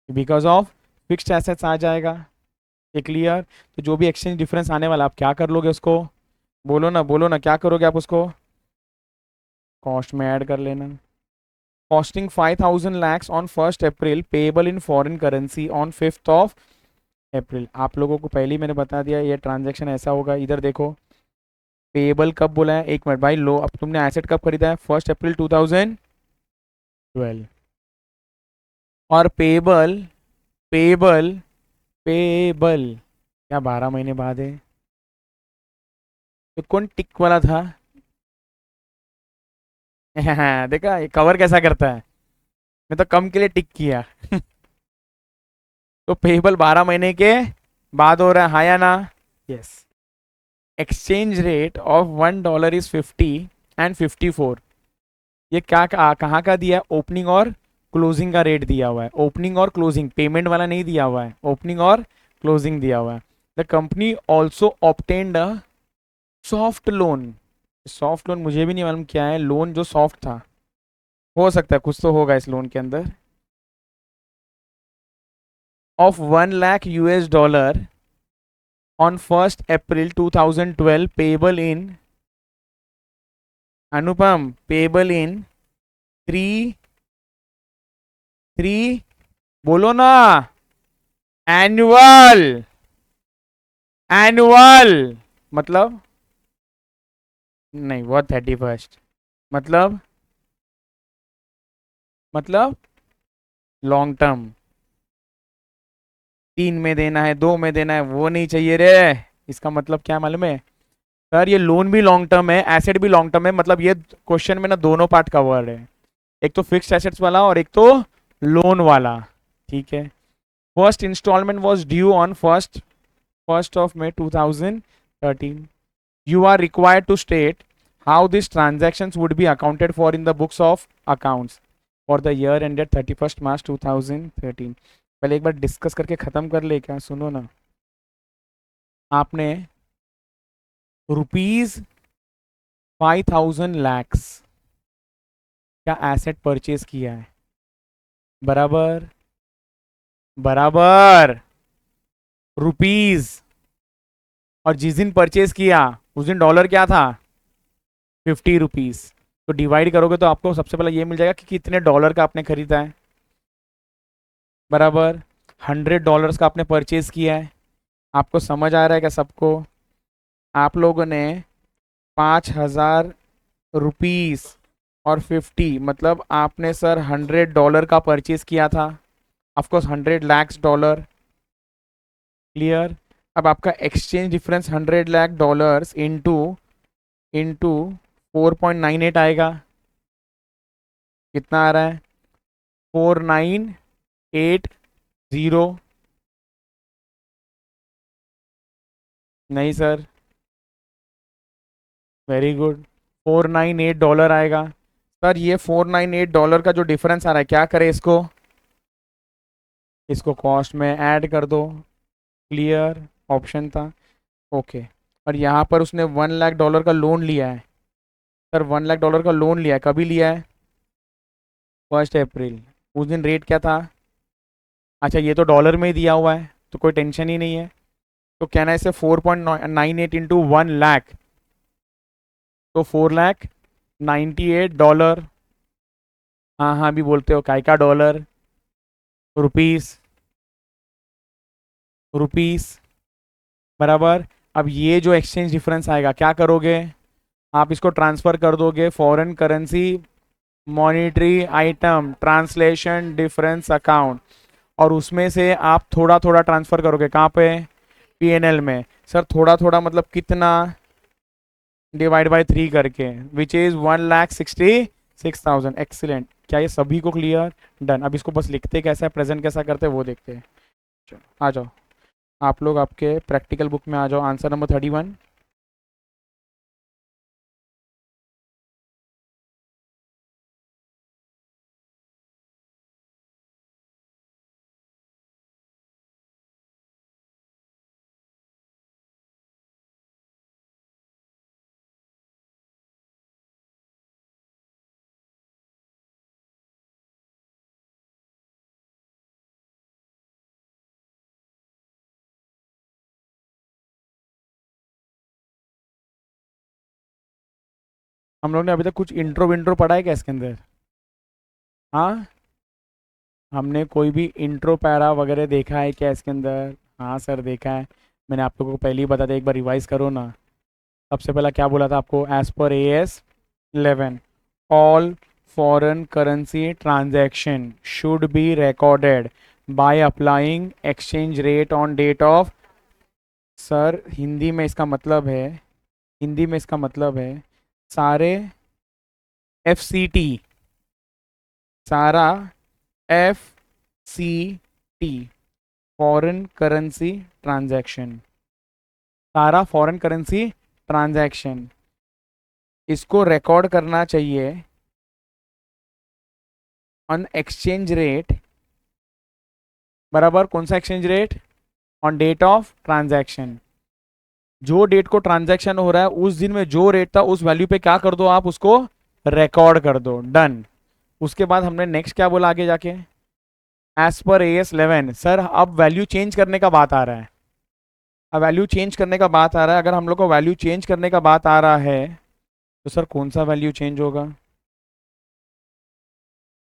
बिकॉज ऑफ फिक्स्ड एसेट्स आ जाएगा। ये क्लियर? तो जो भी एक्सचेंज डिफरेंस आने वाला आप क्या कर लोगे उसको? बोलो ना बोलो ना, क्या करोगे आप उसको? कॉस्ट में ऐड कर लेना। Costing 5,000 lakhs on 1 April, payable in foreign currency on 5 April। आप लोगों को पहले ही मैंने बता दिया ये ट्रांजैक्शन ऐसा होगा। इधर देखो पेएबल कब बोला है, एक मिनट भाई लो, अब तुमने एसेट कब खरीदा है? 1 April 2012। और पेएबल, पेएबल, पेएबल क्या 12 महीने बाद है? तो कौन टिक वाला था? देखा ये कवर कैसा करता है, मैं तो कम के लिए टिक किया। तो पेएबल 12 महीने के बाद हो रहा है, हाँ या ना? Yes. Exchange rate of $1 is 50 and 54। ये क्या कहाँ का दिया है? ओपनिंग और क्लोजिंग का रेट दिया हुआ है, ओपनिंग और क्लोजिंग, पेमेंट वाला नहीं दिया हुआ है, ओपनिंग और क्लोजिंग दिया हुआ है। The company also obtained a soft loan. Soft loan मुझे भी नहीं मालूम क्या है, लोन जो सॉफ्ट था, हो सकता है कुछ तो होगा इस लोन के अंदर, of $1 lakh on 1 April 2012, payable in, Anupam, payable in three, three, बोलो ना, एनुअल, एनुअल मतलब, नहीं वो 31st, मतलब, मतलब लॉन्ग टर्म, 3 में देना है, 2 में देना है, वो नहीं चाहिए रे। इसका मतलब क्या मालूम है सर, ये लोन भी लॉन्ग टर्म है, एसेट भी लॉन्ग टर्म है, मतलब ये क्वेश्चन में ना दोनों पार्ट कवर है, एक तो फिक्स्ड एसेट्स वाला और एक तो लोन वाला। ठीक है। First installment was due on first of May 2013. You are required to state how these transactions would be accounted for in the books of accounts for the year ended 31st March 2013. पहले एक बार डिस्कस करके खत्म कर ले क्या, सुनो ना। आपने ₹5,000 का एसेट परचेज किया है, बराबर बराबर रुपीज, और जिस दिन परचेज किया उस दिन डॉलर क्या था, ₹50। तो डिवाइड करोगे तो आपको सबसे पहले ये मिल जाएगा कि कितने डॉलर का आपने खरीदा है, बराबर $100 का आपने परचेज किया है। आपको समझ आ रहा है क्या सबको? आप लोगों ने 5,000 रुपीज और 50, मतलब आपने सर $100 का परचेज किया था, ऑफकोर्स $100 लाख। क्लियर? अब आपका exchange difference $100 lakh into into 4.98 आएगा। कितना आ रहा है? 4980। नहीं सर, वेरी गुड, $498 आएगा। सर ये $498 का जो डिफरेंस आ रहा है, क्या करें इसको? इसको कॉस्ट में ऐड कर दो। क्लियर? ऑप्शन था। ओके। और यहाँ पर उसने $1 लाख का लोन लिया है। सर $1 लाख का लोन लिया है, कभी लिया है? 1 अप्रैल। उस दिन रेट क्या था? अच्छा, ये तो डॉलर में ही दिया हुआ है तो कोई टेंशन ही नहीं है। तो कहना है इसे 4.98 इंटू 1 लाख, तो $4,98। हाँ हाँ भी बोलते हो, काय का डॉलर, रुपीस रुपीस, बराबर। अब ये जो एक्सचेंज डिफरेंस आएगा क्या करोगे? आप इसको ट्रांसफर कर दोगे foreign currency monetary item translation difference account, और उसमें से आप थोड़ा थोड़ा ट्रांसफर करोगे कहाँ पे? पीएनएल में। सर थोड़ा थोड़ा मतलब कितना? डिवाइड बाय 3 करके, विच इज 1,66,000। एक्सीलेंट। क्या ये सभी को क्लियर? डन। अब इसको बस लिखते कैसा है, प्रेजेंट कैसा करते हैं वो देखते हैं। चलो आ जाओ, आप लोग आपके प्रैक्टिकल बुक में आ जाओ, आंसर नंबर 31। हम लोग ने अभी तक कुछ इंट्रो विंट्रो पढ़ा है क्या इसके अंदर? हाँ, हमने कोई भी इंट्रो पैरा वगैरह देखा है क्या इसके अंदर? हाँ सर देखा है, मैंने आप लोगों को पहले ही बता दिया, एक बार रिवाइज करो ना। सबसे पहला क्या बोला था आपको? As per AS11 all foreign currency transaction should be recorded by applying exchange rate on date of. Sir Hindi में इसका मतलब है, हिंदी में इसका मतलब है सारे FCT, सारा FCT फॉरेन करेंसी ट्रांजैक्शन, सारा फॉरेन करेंसी ट्रांजैक्शन इसको रिकॉर्ड करना चाहिए ऑन एक्सचेंज रेट, बराबर। कौन सा exchange rate? On date of transaction. जो डेट को ट्रांजैक्शन हो रहा है उस दिन में जो रेट था उस वैल्यू पे क्या कर दो आप, उसको रिकॉर्ड कर दो। डन। उसके बाद हमने नेक्स्ट क्या बोला आगे जाके? As per AS11। सर अब वैल्यू चेंज करने का बात आ रहा है, अब वैल्यू चेंज करने का बात आ रहा है। अगर हम लोग को वैल्यू चेंज करने का बात आ रहा है तो सर कौन सा वैल्यू चेंज होगा?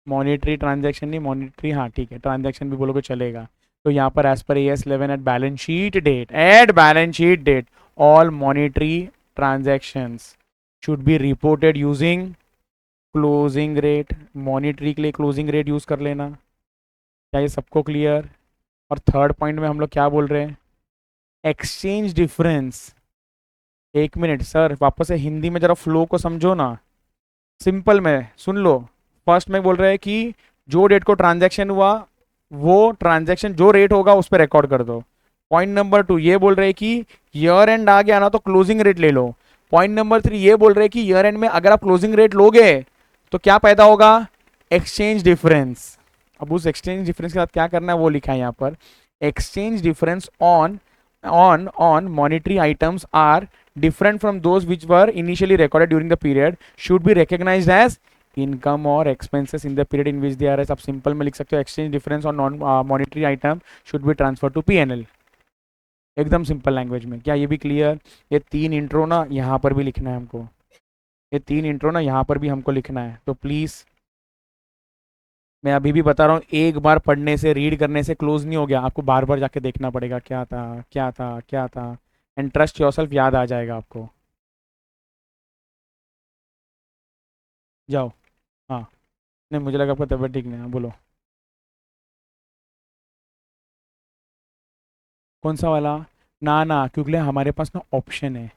मॉनिटरी ट्रांजैक्शन नहीं, मॉनिटरी, हाँ ठीक है, ट्रांजैक्शन भी बोलोगे चलेगा। तो यहाँ पर as per AS11 at balance sheet date all monetary transactions should be reported using closing rate. Monetary के लिए क्लोजिंग रेट यूज कर लेना। क्या ये सबको क्लियर? और थर्ड पॉइंट में हम लोग क्या बोल रहे हैं? Exchange difference. एक मिनट सर, वापस से हिंदी में जरा फ्लो को समझो ना। सिंपल में सुन लो। फर्स्ट में बोल रहे हैं कि जो डेट को ट्रांजैक्शन हुआ, वो ट्रांजैक्शन जो रेट होगा उस पर रिकॉर्ड कर दो। पॉइंट नंबर 2 ये बोल रहे हैं कि ईयर एंड आ गया ना तो क्लोजिंग रेट ले लो। पॉइंट नंबर 3 ये बोल रहे हैं कि ईयर एंड में अगर आप क्लोजिंग रेट लोगे तो क्या पैदा होगा? Exchange difference. अब उस एक्सचेंज डिफरेंस के साथ क्या करना है वो लिखा है यहाँ पर। Exchange difference on monetary items are different from those which were initially recorded during the period should be recognized as income or expenses in the period in which they are। आप सिंपल में लिख सकते हो exchange difference on non monetary item should be transfer to PNL. एकदम सिंपल लैंग्वेज में। क्या ये भी क्लियर? ये तीन इंट्रो ना यहाँ पर भी लिखना है हमको। ये तीन इंट्रो ना यहाँ पर भी हमको लिखना है, तो प्लीज़ मैं अभी भी बता रहा हूँ, एक बार पढ़ने से रीड करने से क्लोज नहीं हो गया, आपको बार बार जाके देखना पड़ेगा क्या था क्या था क्या था। एंड ट्रस्ट योरसेल्फ, याद आ जाएगा आपको। जाओ। हाँ। नहीं, मुझे लगा आपका तबीयत ठीक नहीं है, बोलो। कौन सा वाला? ना ना, क्योंकि हमारे पास ना ऑप्शन है।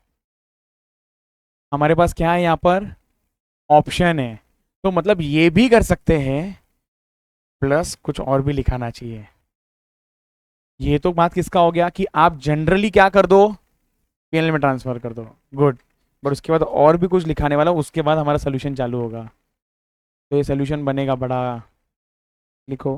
हमारे पास क्या है यहाँ पर? ऑप्शन है। तो मतलब ये भी कर सकते हैं, प्लस कुछ और भी लिखाना चाहिए। ये तो बात किसका हो गया कि आप जनरली क्या कर दो? पीएनएल में ट्रांसफर कर दो। गुड। बट उसके बाद और भी कुछ लिखाने वाला, उसके बाद हमारा सोल्यूशन चालू होगा। तो ये सोल्यूशन बनेगा बड़ा। लिखो।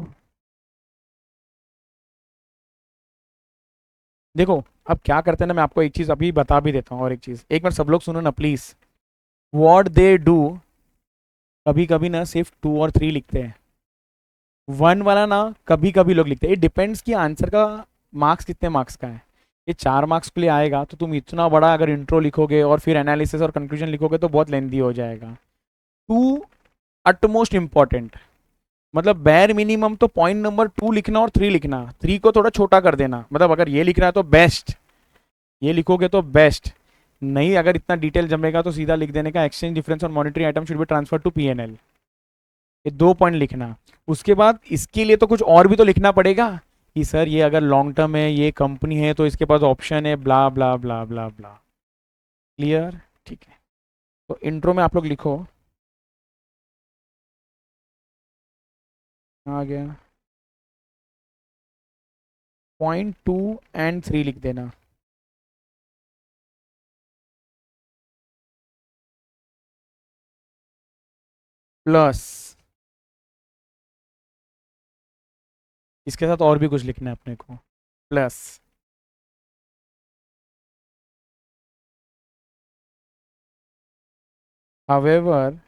देखो, अब क्या करते हैं ना, मैं आपको एक चीज अभी बता भी देता हूँ, और एक चीज एक बार सब लोग सुनो ना प्लीज। व्हाट दे डू, कभी कभी ना सिर्फ 2 और 3 लिखते हैं। 1 वाला ना कभी कभी लोग लिखते हैं। ये डिपेंड्स कि आंसर का मार्क्स कितने मार्क्स का है। ये 4 मार्क्स के लिए आएगा तो तुम इतना बड़ा अगर इंट्रो लिखोगे और फिर एनालिसिस और कंक्लूजन लिखोगे तो बहुत लेंदी हो जाएगा। 2 अटमोस्ट इंपॉर्टेंट, मतलब बैर मिनिमम तो पॉइंट नंबर 2 लिखना और 3 लिखना। 3 को थोड़ा छोटा कर देना, मतलब अगर ये लिख रहा है तो बेस्ट, ये लिखोगे तो बेस्ट। नहीं, अगर इतना डिटेल जमेगा तो सीधा लिख देने का एक्सचेंज डिफरेंस और monetary item should be transfer to PNL. ये 2 पॉइंट लिखना। उसके बाद इसके लिए तो कुछ और भी तो लिखना पड़ेगा कि सर ये अगर लॉन्ग टर्म है, ये कंपनी है तो इसके पास ऑप्शन है, ब्ला ब्ला ब्ला ब्ला ब्ला। क्लियर? ठीक है। तो इंट्रो में आप लोग लिखो। आ गया। पॉइंट 2 और 3 लिख देना। प्लस इसके साथ और भी कुछ लिखना है अपने को। Plus however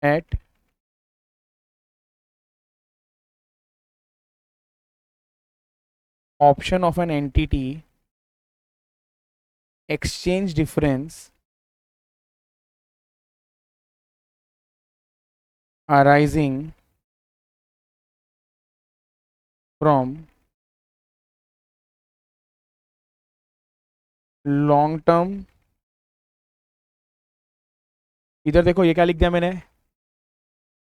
at option of an entity, exchange difference arising from long term, इधर देखो ये क्या लिख दिया मैंने?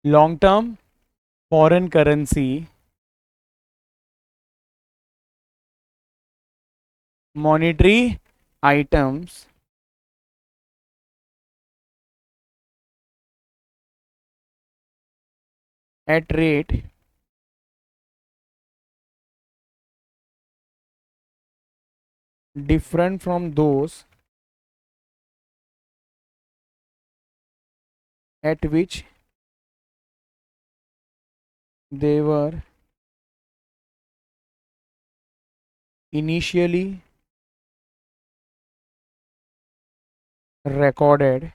Long term foreign currency monetary items at rate different from those at which they were initially recorded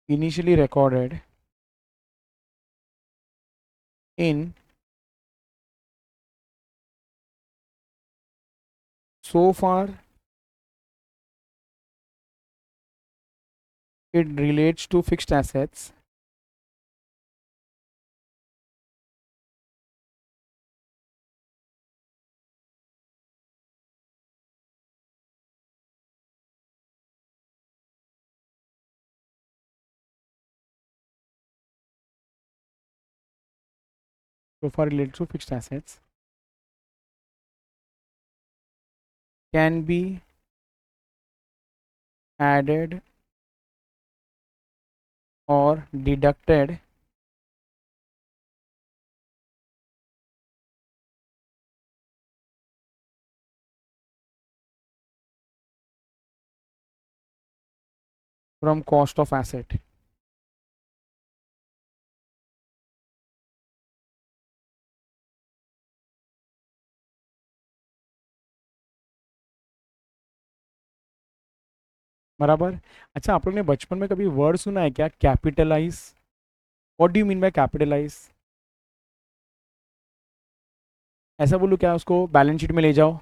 initially recorded in so far it relates to fixed assets so far related to fixed assets can be added or deducted from cost of asset. बराबर। अच्छा, आप लोग ने बचपन में कभी वर्ड सुना है क्या, capitalize? What do you mean by capitalize? ऐसा बोलूँ क्या, उसको बैलेंस शीट में ले जाओ?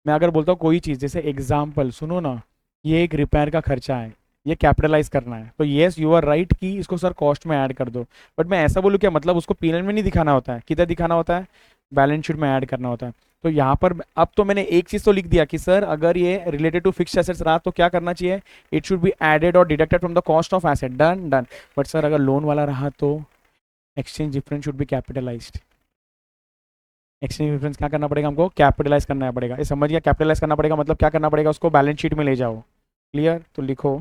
मैं अगर बोलता हूँ कोई चीज़, जैसे एग्जाम्पल सुनो ना, ये एक रिपेयर का खर्चा है, ये कैपिटलाइज करना है, तो येस यू आर राइट कि इसको सर कॉस्ट में ऐड कर दो। बट मैं ऐसा बोलूँ क्या, मतलब उसको पीएनएल में नहीं दिखाना होता है, किधर दिखाना होता है, बैलेंस शीट में ऐड करना होता है। तो यहाँ पर अब तो मैंने एक चीज़ तो लिख दिया कि सर अगर ये रिलेटेड टू फिक्स्ड एसेट्स रहा तो क्या करना चाहिए, इट शुड बी एडेड और deducted from the cost of asset, done done. But sir अगर लोन वाला रहा तो exchange difference should be capitalised. Exchange difference क्या करना पड़ेगा हमको, कैपिटलाइज करना पड़ेगा। ये समझ गया, कैपिटलाइज करना पड़ेगा मतलब क्या करना पड़ेगा, उसको बैलेंस शीट में ले जाओ। क्लियर? तो लिखो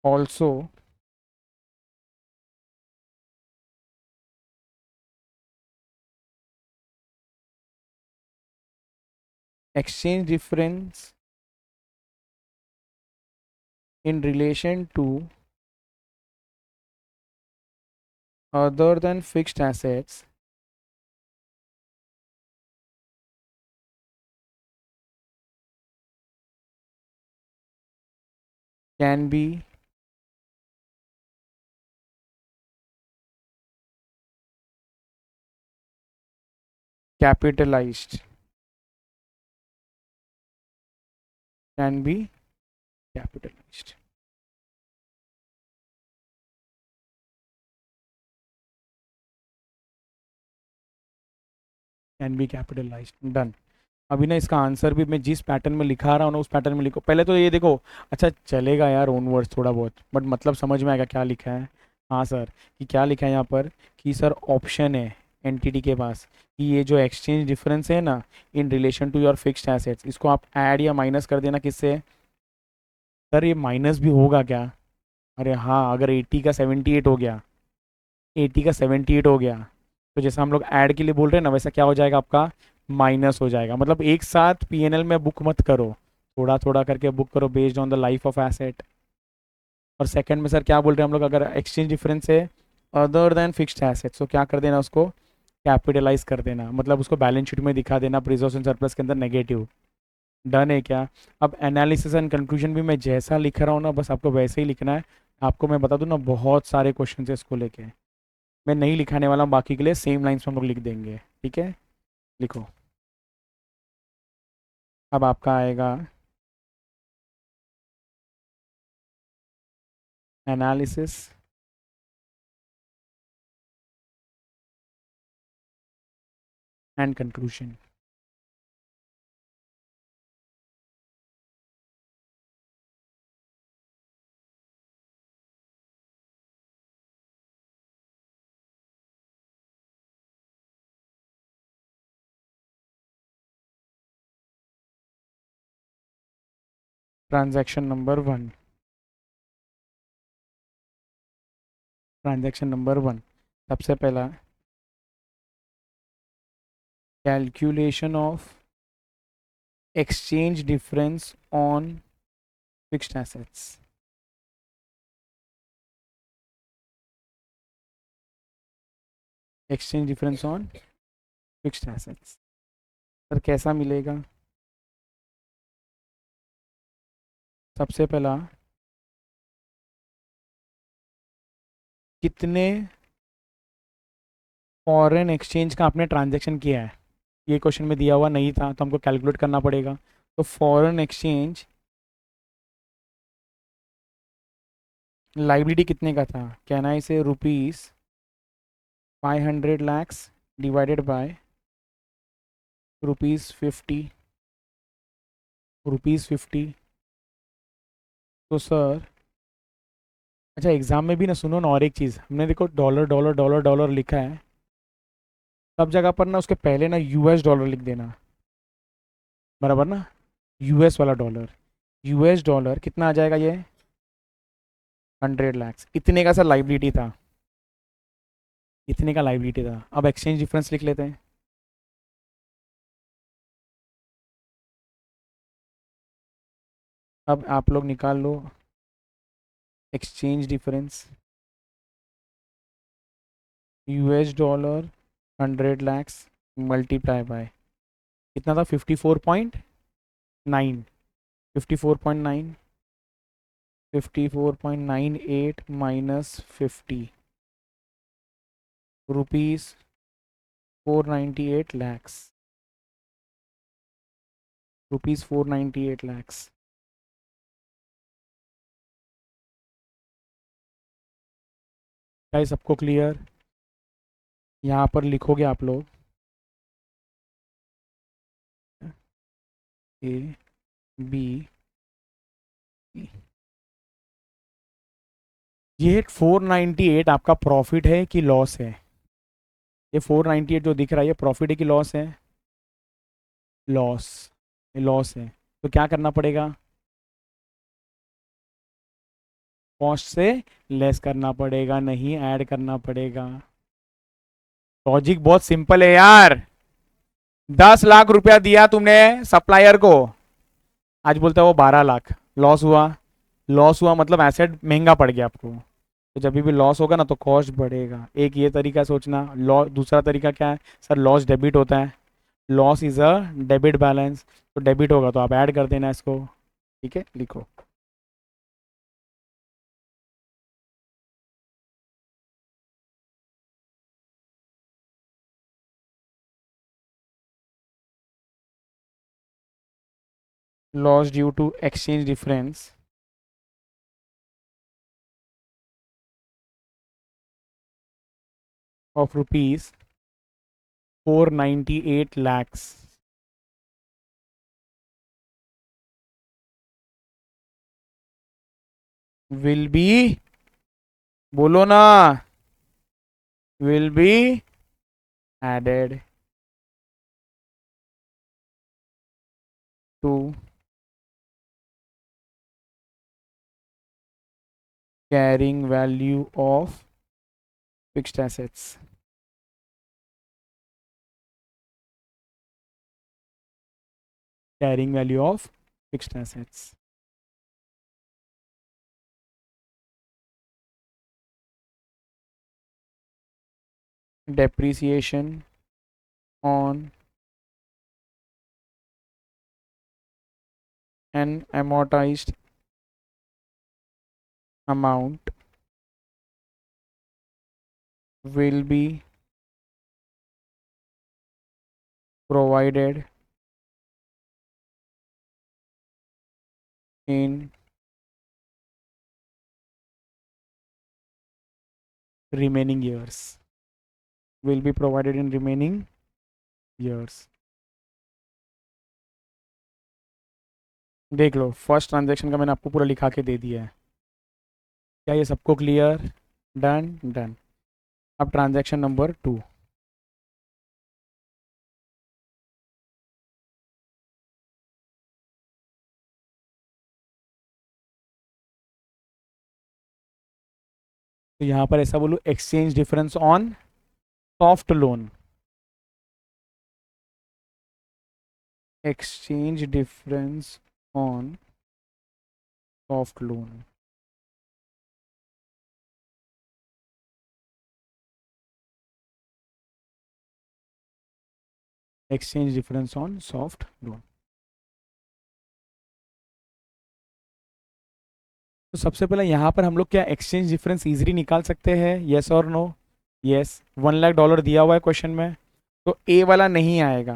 also exchange difference in relation to other than fixed assets can be capitalized, can be capitalized, can be capitalized, done. अभी ना इसका आंसर भी मैं जिस पैटर्न में लिखा रहा हूँ ना उस पैटर्न में लिखो। पहले तो ये देखो, अच्छा चलेगा यार ओन वर्ड्स थोड़ा बहुत, बट मतलब समझ में आएगा क्या लिखा है। हाँ सर, कि क्या लिखा है यहाँ पर, कि सर ऑप्शन है एंटिटी के पास कि ये जो एक्सचेंज डिफरेंस है ना in relation to your fixed assets, इसको आप ऐड या माइनस कर देना किससे। सर ये माइनस भी होगा क्या? अरे हाँ, अगर 80 का 78 हो गया, 80 का 78 हो गया, तो जैसा हम लोग ऐड के लिए बोल रहे हैं ना, वैसा क्या हो जाएगा आपका, माइनस हो जाएगा। मतलब एक साथ पीएनएल में बुक मत करो, थोड़ा थोड़ा करके बुक करो based on the life of asset. और सेकंड में सर क्या बोल रहे हैं हम लोग, अगर एक्सचेंज डिफरेंस है अदर देन फिक्स्ड एसेट्स, तो क्या कर देना उसको, कैपिटलाइज कर देना, मतलब उसको बैलेंस शीट में दिखा देना प्रिजर्व्स एंड सरप्लस के अंदर नेगेटिव। डन है क्या? अब एनालिसिस एंड कंक्लूजन भी मैं जैसा लिख रहा हूँ ना बस आपको वैसे ही लिखना है। आपको मैं बता दूँ ना, बहुत सारे क्वेश्चन है इसको लेके, मैं नहीं लिखाने वाला हूँ, बाकी के लिए सेम लाइन्स में हम लोग लिख देंगे। ठीक है, लिखो। अब आपका आएगा analysis and conclusion. Transaction number 1, transaction number 1, सबसे पहला calculation of exchange difference on fixed assets. Exchange difference on fixed assets, sir कैसा मिलेगा? सबसे पहला, कितने फॉरेन एक्सचेंज का आपने ट्रांजैक्शन किया है, ये क्वेश्चन में दिया हुआ नहीं था तो हमको कैलकुलेट करना पड़ेगा। तो फॉरेन एक्सचेंज लाइबिलिटी कितने का था, कैन आई से rupees 500 lakhs divided by rupees 50, तो सर अच्छा एग्जाम में भी ना सुनो ना, और एक चीज़ हमने देखो डॉलर डॉलर डॉलर डॉलर लिखा है, सब जगह पर ना उसके पहले ना यूएस डॉलर लिख देना, बराबर ना, यूएस वाला डॉलर। यूएस डॉलर कितना आ जाएगा ये, 100 लाख, इतने का सर लाइबिलिटी था, इतने का लाइबिलिटी था। अब एक्सचेंज डिफरेंस लिख लेते हैं। अब आप लोग निकाल लो exchange difference, US dollar 100 lakh multiply by कितना था, 54.9, 54.9, 54.98 minus 50, rupees 498 lakh, rupees 498 lakh. क्या ये सबको क्लियर? यहाँ पर लिखोगे आप लोग ए बी, ये 498 आपका प्रॉफिट है कि लॉस है? ये 498 जो दिख रहा है ये प्रॉफिट है कि लॉस है? लॉस, ये लॉस है। तो क्या करना पड़ेगा, कॉस्ट से लेस करना पड़ेगा, नहीं ऐड करना पड़ेगा। लॉजिक बहुत सिंपल है यार। 10 लाख रुपया दिया तुमने सप्लायर को, आज बोलता है वो 12 लाख, लॉस हुआ। लॉस हुआ मतलब एसेट महंगा पड़ गया आपको, तो जब भी लॉस होगा ना तो कॉस्ट बढ़ेगा। एक ये तरीका सोचना। लॉस, दूसरा तरीका क्या है सर, लॉस डेबिट होता है, loss is a debit balance, तो डेबिट होगा तो आप ऐड कर देना इसको। ठीक है, लिखो। Loss due to exchange difference of rupees 498 lakhs will be, बोलो ना, will be added to carrying value of fixed assets. Carrying value of fixed assets. depreciation on an amortized amount will be provided in remaining years, will be provided in remaining years। देख लो फर्स्ट ट्रांजैक्शन का मैंने आपको पूरा लिखा के दे दिया है। क्या ये सबको क्लियर? Done done. अब ट्रांजैक्शन नंबर 2। तो यहाँ पर ऐसा बोलूँ, exchange difference on soft loan, exchange difference on soft loan. Exchange difference on soft loan. तो सबसे पहले यहाँ पर हम लोग क्या एक्सचेंज डिफरेंस इजीली निकाल सकते हैं, यस और नो? यस, $1 लाख दिया हुआ है क्वेश्चन में, तो ए वाला नहीं आएगा,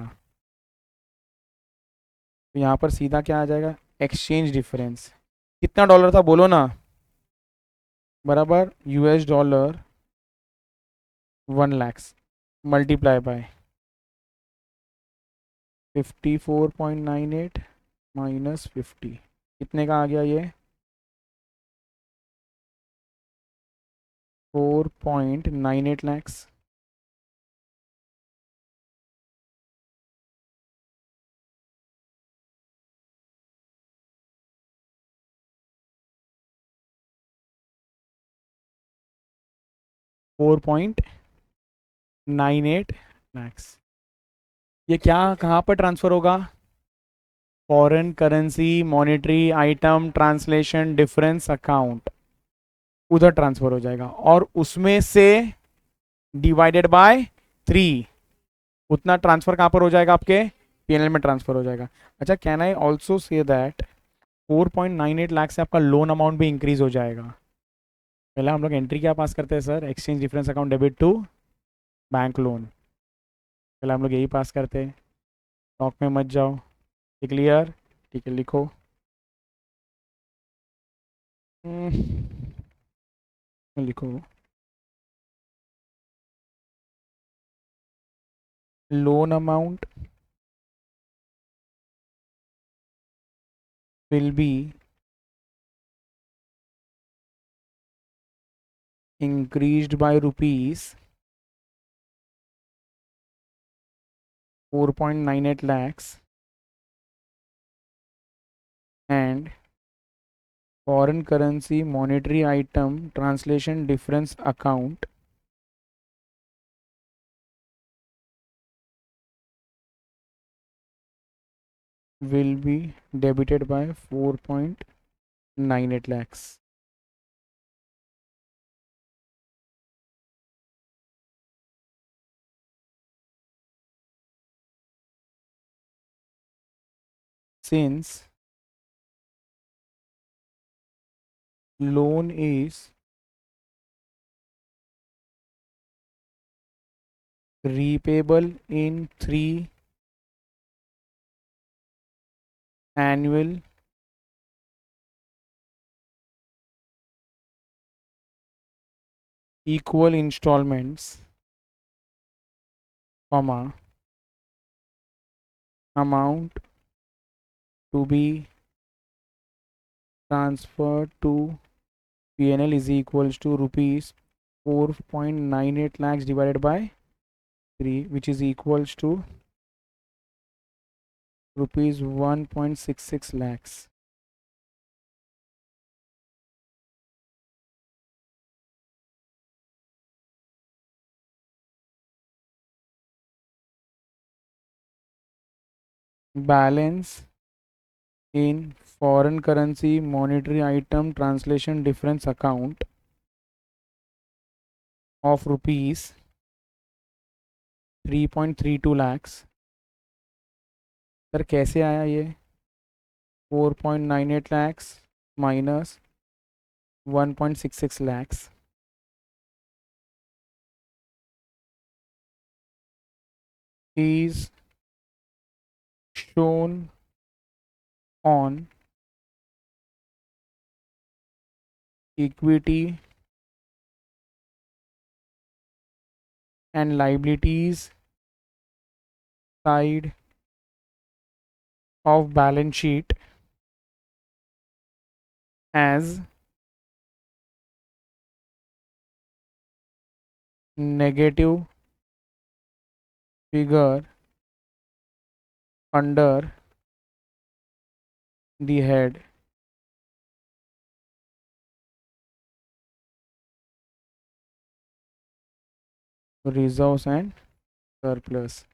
तो यहाँ पर सीधा क्या आ जाएगा, एक्सचेंज डिफरेंस। कितना डॉलर था बोलो ना, बराबर US dollar 1 lakh multiply bye 54.98 minus 50, कितने का आ गया ये, 4.98 lakhs. $4.98 lakhs. ये क्या कहाँ पर ट्रांसफर होगा? Foreign currency monetary item translation difference account, उधर ट्रांसफर हो जाएगा और उसमें से डिवाइडेड बाय 3, उतना ट्रांसफर कहाँ पर हो जाएगा? आपके पीएनएल में ट्रांसफर हो जाएगा. अच्छा, can I also say that 4.98 lakh से आपका लोन अमाउंट भी इंक्रीज हो जाएगा? पहले हम लोग एंट्री क्या पास करते हैं sir? Exchange difference account debit to bank loan. पहले हम लोग यही पास करते हैं. टॉक में मत जाओ. क्लियर? ठीक है, लिखो. लिखो. Loan amount will be increased by rupees 4.98 lakhs and foreign currency monetary item translation difference account will be debited by 4.98 lakhs. Since loan is repayable in 3 annual equal installments, comma, amount to be transferred to PNL is equals to rupees 4.98 lakhs divided by 3, which is equals to rupees 1.66 lakhs. Balance in foreign currency monetary item translation difference account of rupees 3.32 lakhs. Sir कैसे आया ये? 4.98 lakhs minus 1.66 lakhs is shown on equity and liabilities side of balance sheet as negative figure under the head reserves and surplus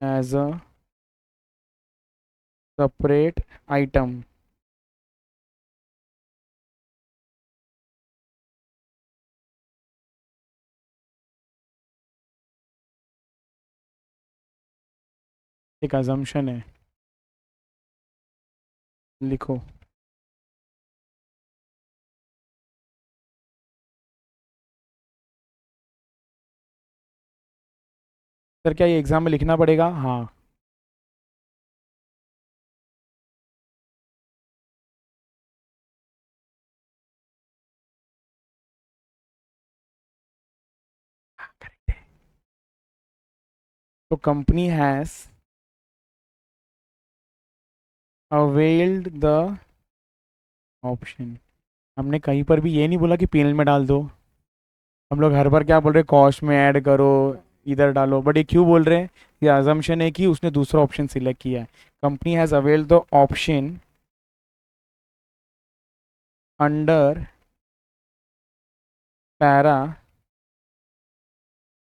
as a separate item. एक assumption है, लिखो. सर क्या ये एग्जाम में लिखना पड़ेगा? हाँ. तो company has availed the option हमने कहीं पर भी ये नहीं बोला कि पीएनएल में डाल दो। हम लोग हर बार क्या बोल रहे हैं, कॉस्ट में ऐड करो, इधर डालो, बट ये क्यों बोल रहे हैं? ये अजम्पशन है कि उसने दूसरा ऑप्शन सिलेक्ट किया है। Company has availed the option under para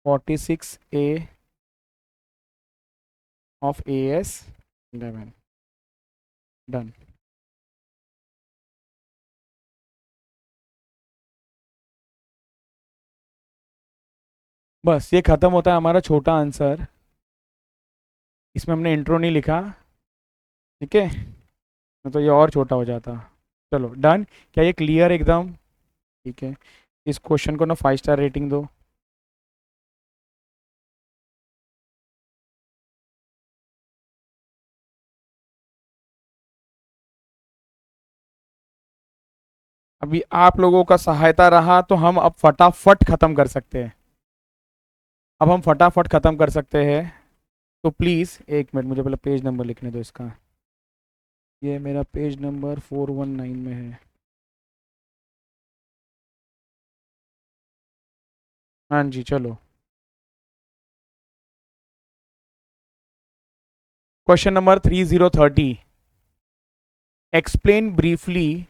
46A of AS11। Done. बस ये खत्म होता है हमारा छोटा आंसर। इसमें हमने इंट्रो नहीं लिखा, ठीक है, नहीं तो ये और छोटा हो जाता। चलो डन। क्या ये क्लियर एकदम? ठीक है, इस क्वेश्चन को ना 5 स्टार रेटिंग दो। अभी आप लोगों का सहायता रहा तो हम अब फटाफट खत्म कर सकते हैं। अब हम फटाफट खत्म कर सकते हैं। तो प्लीज़ एक मिनट, मुझे पहले पेज नंबर लिखने दो इसका। ये मेरा पेज नंबर 419 में है। हाँ जी चलो। Question number 3030। Explain briefly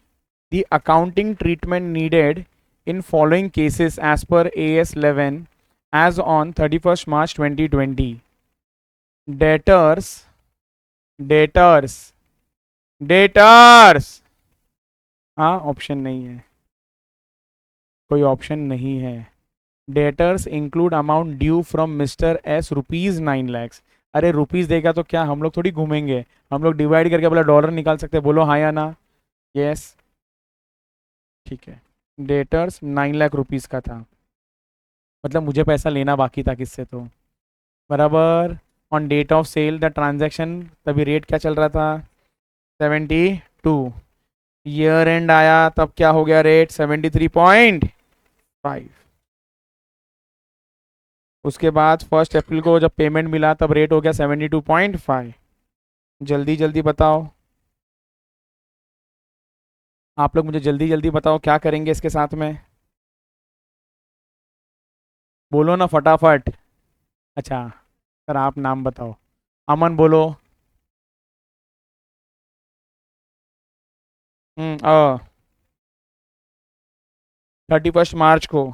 the accounting treatment needed in following cases as per AS11 as on 31st March 2020. Debtors, debtors, debtors। हाँ, ऑप्शन नहीं है, कोई ऑप्शन नहीं है। Debtors include amount due from mister S ₹9 lakhs। अरे रुपीस देगा तो क्या हम लोग थोड़ी घूमेंगे, हम लोग डिवाइड करके बोला डॉलर निकाल सकते हैं। बोलो हाँ या ना। यस, ठीक है। डेटर्स 9 लाख रुपीस का था, मतलब मुझे पैसा लेना बाकी था किससे तो, बराबर। On date of sale the transaction, तभी रेट क्या चल रहा था, 72। ईयर एंड आया तब क्या हो गया रेट, 73.5। उसके बाद 1 अप्रैल को जब पेमेंट मिला तब रेट हो गया 72.5। जल्दी जल्दी बताओ, आप लोग मुझे जल्दी जल्दी बताओ क्या करेंगे इसके साथ में। बोलो ना फटाफट। अच्छा, सर आप नाम बताओ। अमन बोलो। 31 मार्च को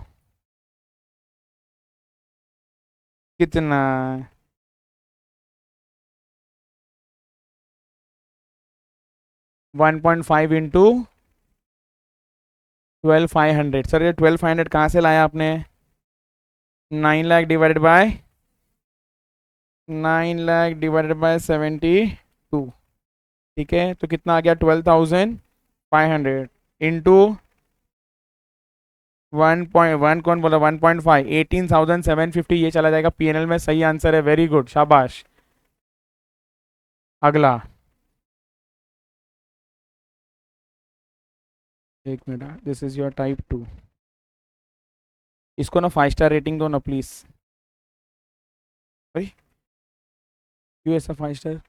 कितना? 1.5 इंटू 12,500। सर ये 12,500 कहाँ से लाया आपने? 9 लाख डिवाइडेड बाय 72। ठीक है, तो कितना आ गया, 12,500 इंटू 1.1, कौन बोला 1.5, 18,750। ये चला जाएगा पीएनएल में। सही आंसर है, वेरी गुड, शाबाश। अगला, एक minute, this is your type 2। इसको ना 5 स्टार रेटिंग दो ना प्लीज। भाई क्यों ऐसा 5 स्टार?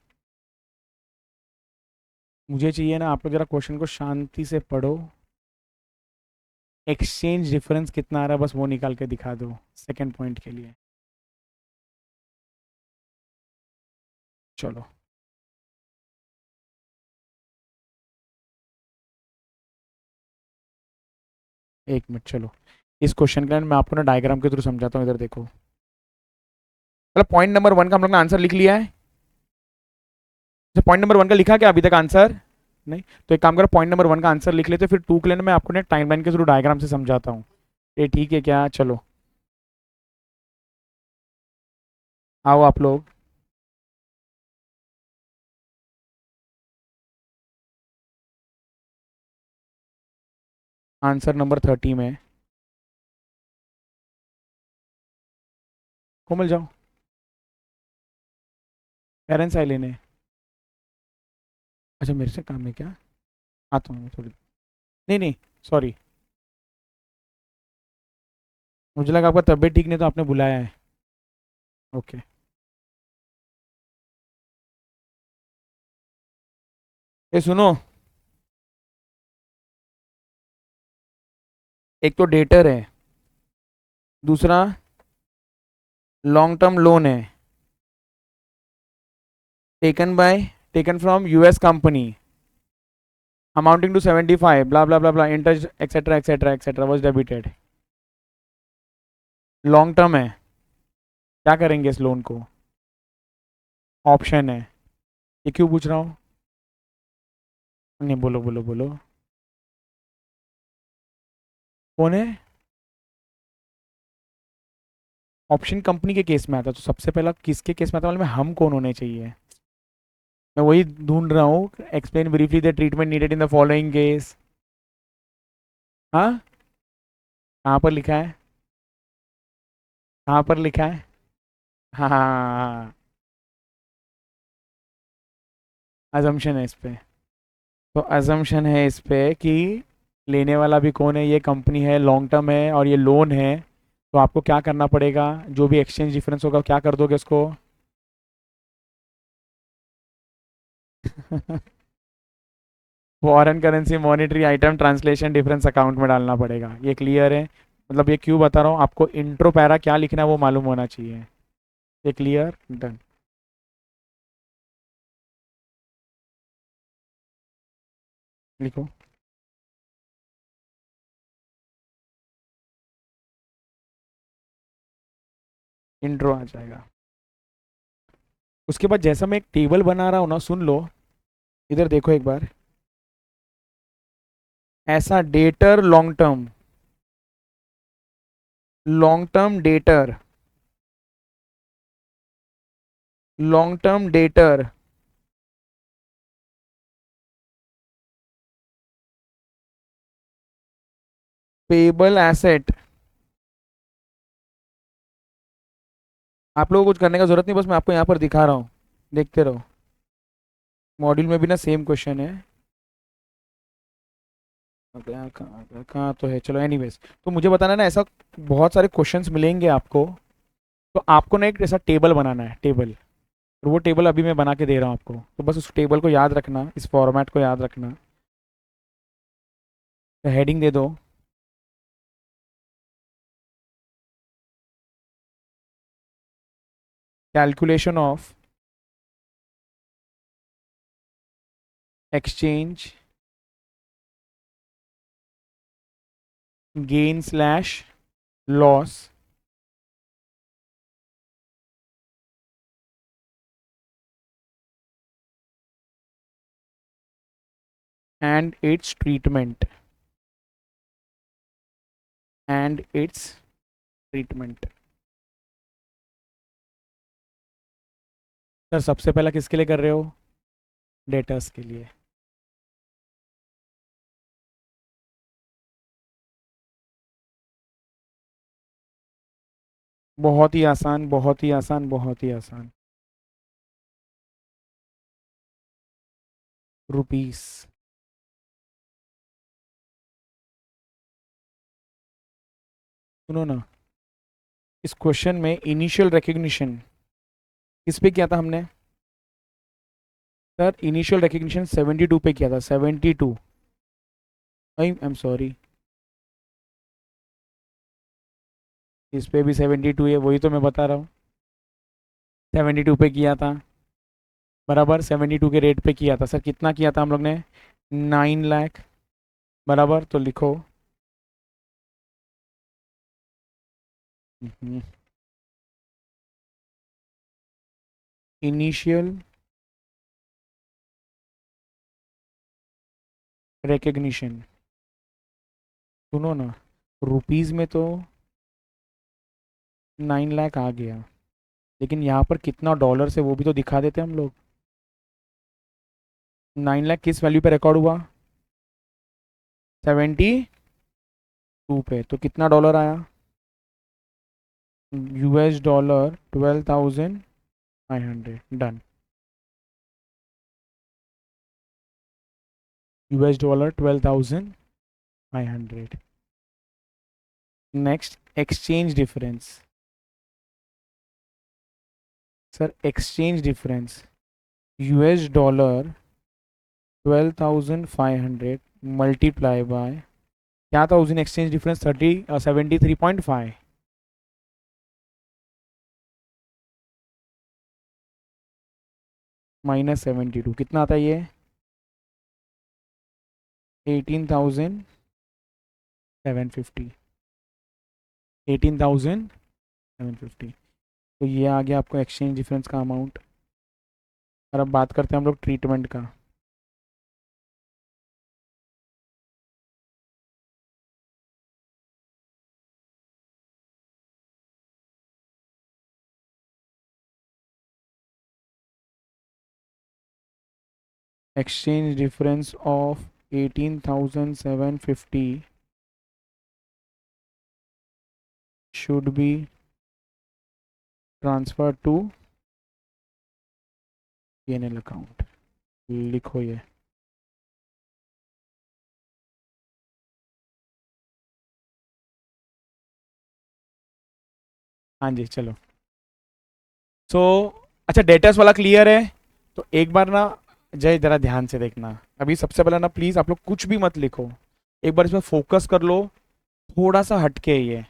मुझे चाहिए ना, आप लोग जरा क्वेश्चन को शांति से पढ़ो। एक्सचेंज डिफरेंस कितना आ रहा है बस वो निकाल के दिखा दो सेकंड पॉइंट के लिए। चलो, एक मिनट, चलो इस क्वेश्चन का मैं आपको ना डायग्राम के थ्रू समझाता हूँ। इधर देखो, मतलब पॉइंट नंबर 1 का हम लोग ने आंसर लिख लिया है। अच्छा, पॉइंट नंबर 1 का लिखा क्या अभी तक आंसर? नहीं, तो एक काम करो, पॉइंट नंबर 1 का आंसर लिख लेते, फिर 2 के लिए मैं आपको ना टाइमलाइन के थ्रू डायग्राम से समझाता हूँ। ये ठीक है क्या? चलो आओ आप लोग। आंसर नंबर 30 में कोमल जाओ, पेरेंट्स आए लेने। अच्छा मेरे से काम है क्या? आता हूँ मैं थोड़ी। नहीं नहीं, सॉरी, मुझे लगा आपका तबीयत ठीक नहीं तो आपने बुलाया है। ओके। ये सुनो, एक तो डेटर है, दूसरा लॉन्ग टर्म लोन है, taken from US company amounting to 75 blah blah blah blah interest etcetera etcetera etcetera was debited. Long term है, क्या करेंगे इस लोन को? ऑप्शन है। ये क्यों पूछ रहा हूँ? नहीं, बोलो बोलो बोलो। कौन है? ऑप्शन कंपनी के केस में आता, तो सबसे पहला किसके केस में आता मालूम है? हम कौन होने चाहिए? मैं वही ढूंढ रहा हूँ। Explain briefly the treatment needed in the following case. हाँ, कहाँ पर लिखा है? कहाँ पर लिखा है? हाँ, अजम्पशन है इस पे। तो अजम्पशन है इस पे कि लेने वाला भी कौन है, ये कंपनी है, लॉन्ग टर्म है और ये लोन है। तो आपको क्या करना पड़ेगा? जो भी एक्सचेंज डिफरेंस होगा क्या कर दोगे उसको? Foreign currency monetary item translation difference account में डालना पड़ेगा। ये क्लियर है? मतलब ये क्यों बता रहा हूँ आपको, इंट्रो पैरा क्या लिखना है वो मालूम होना चाहिए। ये क्लियर? डन। लिखो। इंट्रो आ जाएगा। उसके बाद जैसा मैं एक टेबल बना रहा हूँ ना, सुन लो, इधर देखो एक बार। ऐसा debtor long term debtor, long term debtor, payable asset. आप लोगों को कुछ करने का जरूरत नहीं, बस मैं आपको यहाँ पर दिखा रहा हूँ, देखते रहो। मॉड्यूल में भी ना सेम क्वेश्चन है। कहाँ कहाँ कहाँ तो है, चलो एनीवेज। तो मुझे बताना ना, ऐसा बहुत सारे क्वेश्चंस मिलेंगे आपको। तो आपको ना एक ऐसा टेबल बनाना है, टेबल। और वो टेबल अभी मैं बना के दे रहा हूँ आपको, तो बस उस टेबल को याद रखना, इस फॉर्मेट को याद रखना। तो हेडिंग दे दो, calculation of exchange gain slash loss and it's treatment, and it's treatment. Sir सबसे पहला किसके लिए कर रहे हो? डेटर्स के लिए। बहुत ही आसान, बहुत ही आसान, बहुत ही आसान। रुपीस। सुनो ना, इस क्वेश्चन में इनिशियल रिकग्निशन किस पे किया था हमने? सर इनिशियल रिकग्निशन 72 पे किया था, 72। आई एम सॉरी, इस पे भी 72 है, वही तो मैं बता रहा हूँ। 72 पे किया था, बराबर 72 के रेट पे किया था। सर कितना किया था हम लोग ने? 9 लाख, बराबर। तो लिखो इनिशियल रिकग्निशन। सुनो ना, रुपीस में तो 9 लाख आ गया, लेकिन यहाँ पर कितना डॉलर से वो भी तो दिखा देते हम लोग। 9 लाख किस वैल्यू पे रिकॉर्ड हुआ? 72 पे। तो कितना डॉलर आया? US dollar 12,500। Done. US dollar 12,500। Next, exchange difference. Sir exchange difference, US dollar 12,500 multiply bye, क्या था उस दिन एक्सचेंज डिफरेंस 73.5 -72 कितना आता है ये 18,750 18,750 तो ये आ गया आपको एक्सचेंज डिफरेंस का अमाउंट। और अब बात करते हैं हम लोग ट्रीटमेंट का। exchange difference of 18,750 should be transferred to P&L account। लिखो ये। हाँ जी चलो। सो अच्छा डेटर्स वाला क्लियर है। तो एक बार ना जय जरा ध्यान से देखना। अभी सबसे पहले ना प्लीज आप लोग कुछ भी मत लिखो, एक बार इसमें फोकस कर लो। थोड़ा सा हटके है ये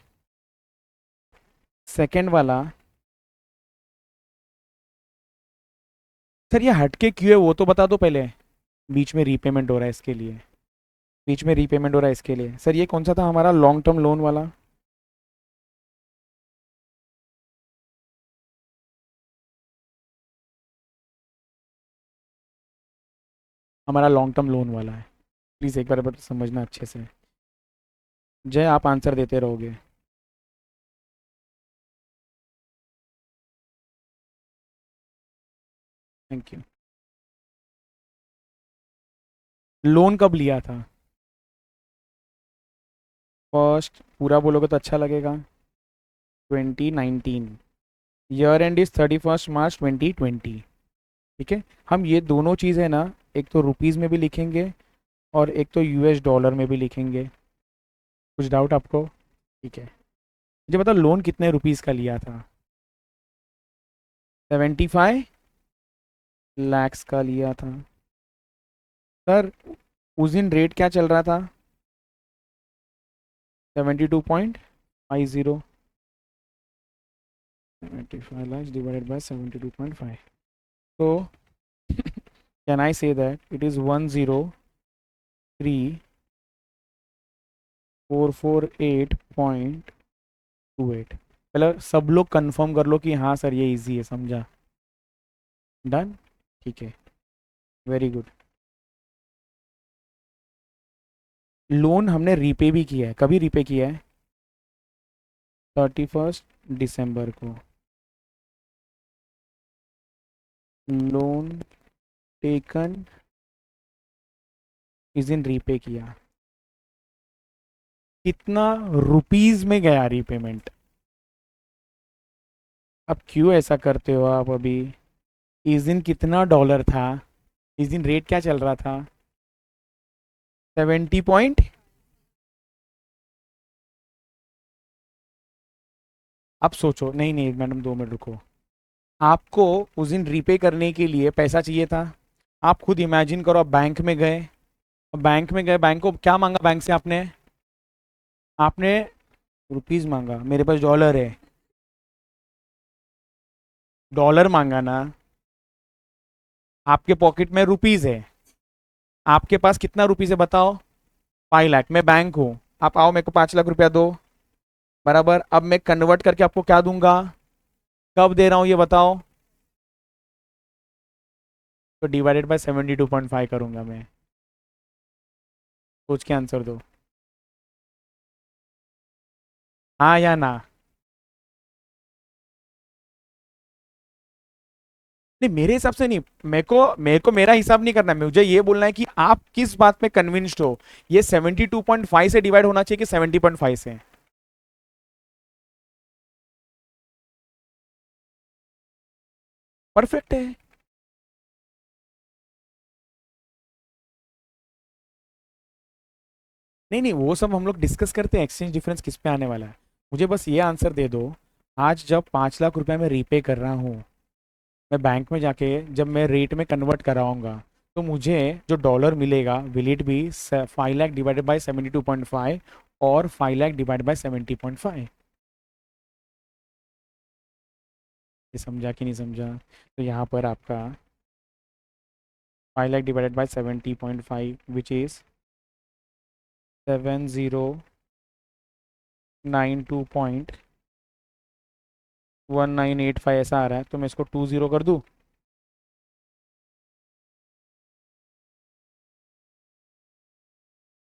सेकंड वाला। सर ये हटके क्यों है वो तो बता दो पहले। बीच में रीपेमेंट हो रहा है इसके लिए, बीच में रीपेमेंट हो रहा है इसके लिए। सर ये कौन सा था हमारा लॉन्ग टर्म लोन वाला? हमारा लॉन्ग टर्म लोन वाला है। प्लीज़ एक बार समझना अच्छे से। जय आप आंसर देते रहोगे। Thank you. लोन कब लिया था? फर्स्ट पूरा बोलोगे तो अच्छा लगेगा। 2019। ईयर एंड इज 31 मार्च 2020। ठीक है, हम ये दोनों चीज़ें ना एक तो रुपीज़ में भी लिखेंगे और एक तो यूएस डॉलर में भी लिखेंगे। कुछ डाउट आपको? ठीक है, मुझे बताओ लोन कितने रुपीज़ का लिया था? 75 लाख्स का लिया था। सर उस दिन रेट क्या चल रहा था? 72.50। 75 lakhs divided by 72.5, so can I say that it is 103,448.28। पहले सब लोग कंफर्म कर लो कि हाँ सर ये इजी है, समझा? डन, ठीक है, वेरी गुड। लोन हमने रीपे भी किया है। कभी रीपे किया है? 31 दिसंबर को। लोन टेकन इस दिन रीपे किया। कितना रुपीज में गया रीपेमेंट? अब क्यों ऐसा करते हो आप अभी? इस दिन कितना डॉलर था? इस दिन रेट क्या चल रहा था? 70 पॉइंट। अब सोचो, नहीं नहीं मैडम 2 मिनट रुको। आपको उस दिन रीपे करने के लिए पैसा चाहिए था। आप खुद इमेजिन करो, आप बैंक में गए, बैंक में गए, बैंक को क्या मांगा? बैंक से आपने आपने रुपीज मांगा। मेरे पास डॉलर है, डॉलर मांगा ना। आपके पॉकेट में रुपीज है। आपके पास कितना रुपीज है बताओ? 5 लाख। मैं बैंक हूँ, आप आओ मेरे को 5 लाख रुपया दो। बराबर, अब मैं कन्वर्ट करके आपको क्या दूंगा? कब दे रहा हूँ ये बताओ? तो डिवाइडेड बाय 72.5 करूंगा मैं। सोच के आंसर दो, हाँ या ना। नहीं मेरे हिसाब से नहीं, मेरे को मेरा हिसाब नहीं करना है। मुझे ये बोलना है कि आप किस बात में कन्विंस्ड हो। ये 72.5 से डिवाइड होना चाहिए कि 70.5 से? परफेक्ट है। नहीं नहीं वो सब हम लोग डिस्कस करते हैं, एक्सचेंज डिफरेंस किस पे आने वाला है। मुझे बस ये आंसर दे दो। आज जब 5 लाख रुपया मैं रीपे कर रहा हूँ, मैं बैंक में जाके जब मैं रेट में कन्वर्ट कराऊंगा, तो मुझे जो डॉलर मिलेगा will it be 5 lakh divided by 72.5 और 5 लाख डिवाइड बाई 70.5? ये समझा कि नहीं समझा? तो यहाँ पर आपका 5 lakh divided by 70.5 which is 7092.1985 ऐसा आ रहा है। तो मैं इसको 20 कर दूँ?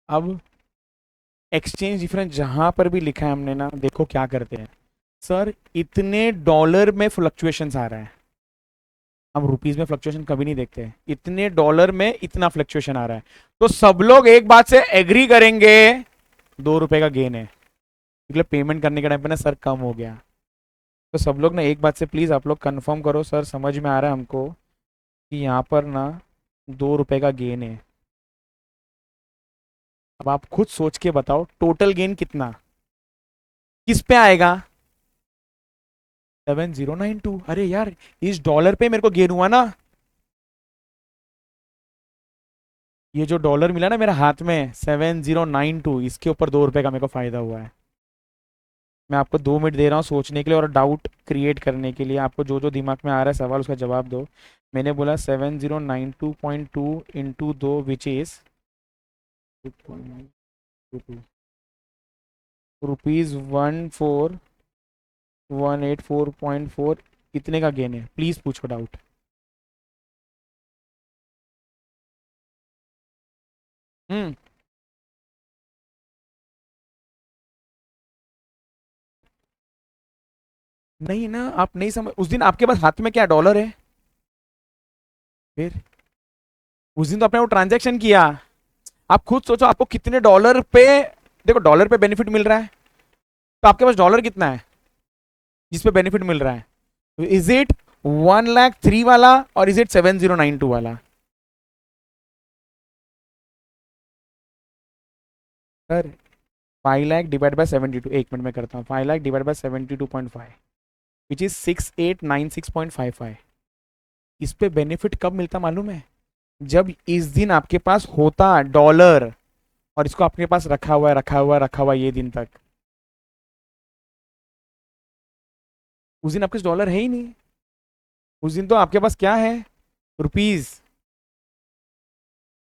अब एक्सचेंज डिफरेंस जहां पर भी लिखा है हमने ना, देखो क्या करते हैं सर, इतने डॉलर में फ्लक्चुएशंस आ रहा है। हम रुपीस में फ्लक्चुएशन कभी नहीं देखते हैं, इतने डॉलर में इतना फ्लक्चुएशन आ रहा है। तो सब लोग एक बात से एग्री करेंगे, 2 रुपए का गेन है, इसलिए पेमेंट करने के टाइम पे ना सर कम हो गया। तो सब लोग ना एक बात से प्लीज आप लोग कंफर्म करो, सर समझ में आ रहा है हमको कि यहाँ पर ना 2 रुपए का गेन है। अब आप खुद सोच के बताओ टोटल गेन कितना किस पे आएगा? 7092। अरे यार, इस डॉलर पे मेरे को गेन हुआ ना, ये जो डॉलर मिला ना मेरे हाथ में 7092, इसके ऊपर 2 रुपए का मेरे को फायदा हुआ है। मैं आपको 2 मिनट दे रहा हूँ सोचने के लिए और डाउट क्रिएट करने के लिए। आपको जो जो दिमाग में आ रहा है सवाल उसका जवाब दो। मैंने बोला 7092.2 इंटू 2 विच इज रुपीज 14184.4, इतने का गेन है। प्लीज पूछो डाउट। हम्म। नहीं ना, आप नहीं समझ। उस दिन आपके पास हाथ में क्या डॉलर है? फिर उस दिन तो आपने वो ट्रांजैक्शन किया। आप खुद सोचो आपको कितने डॉलर पे, देखो डॉलर पे बेनिफिट मिल रहा है, तो आपके पास डॉलर कितना है जिस पे बेनिफिट मिल रहा है? इज इट 1 लाख 3 वाला और इज इट 7092 वाला? Sir 5 lakh divide by 72, 1 minute में करता हूँ। 5 lakh divide by 72.5 which is 6896.55। इस पे बेनिफिट कब मिलता मालूम है? जब इस दिन आपके पास होता डॉलर और इसको आपके पास रखा हुआ है, रखा हुआ है, रखा हुआ है ये दिन तक। उस दिन आपके पास डॉलर है ही नहीं। उस दिन तो आपके पास क्या है? रुपीज।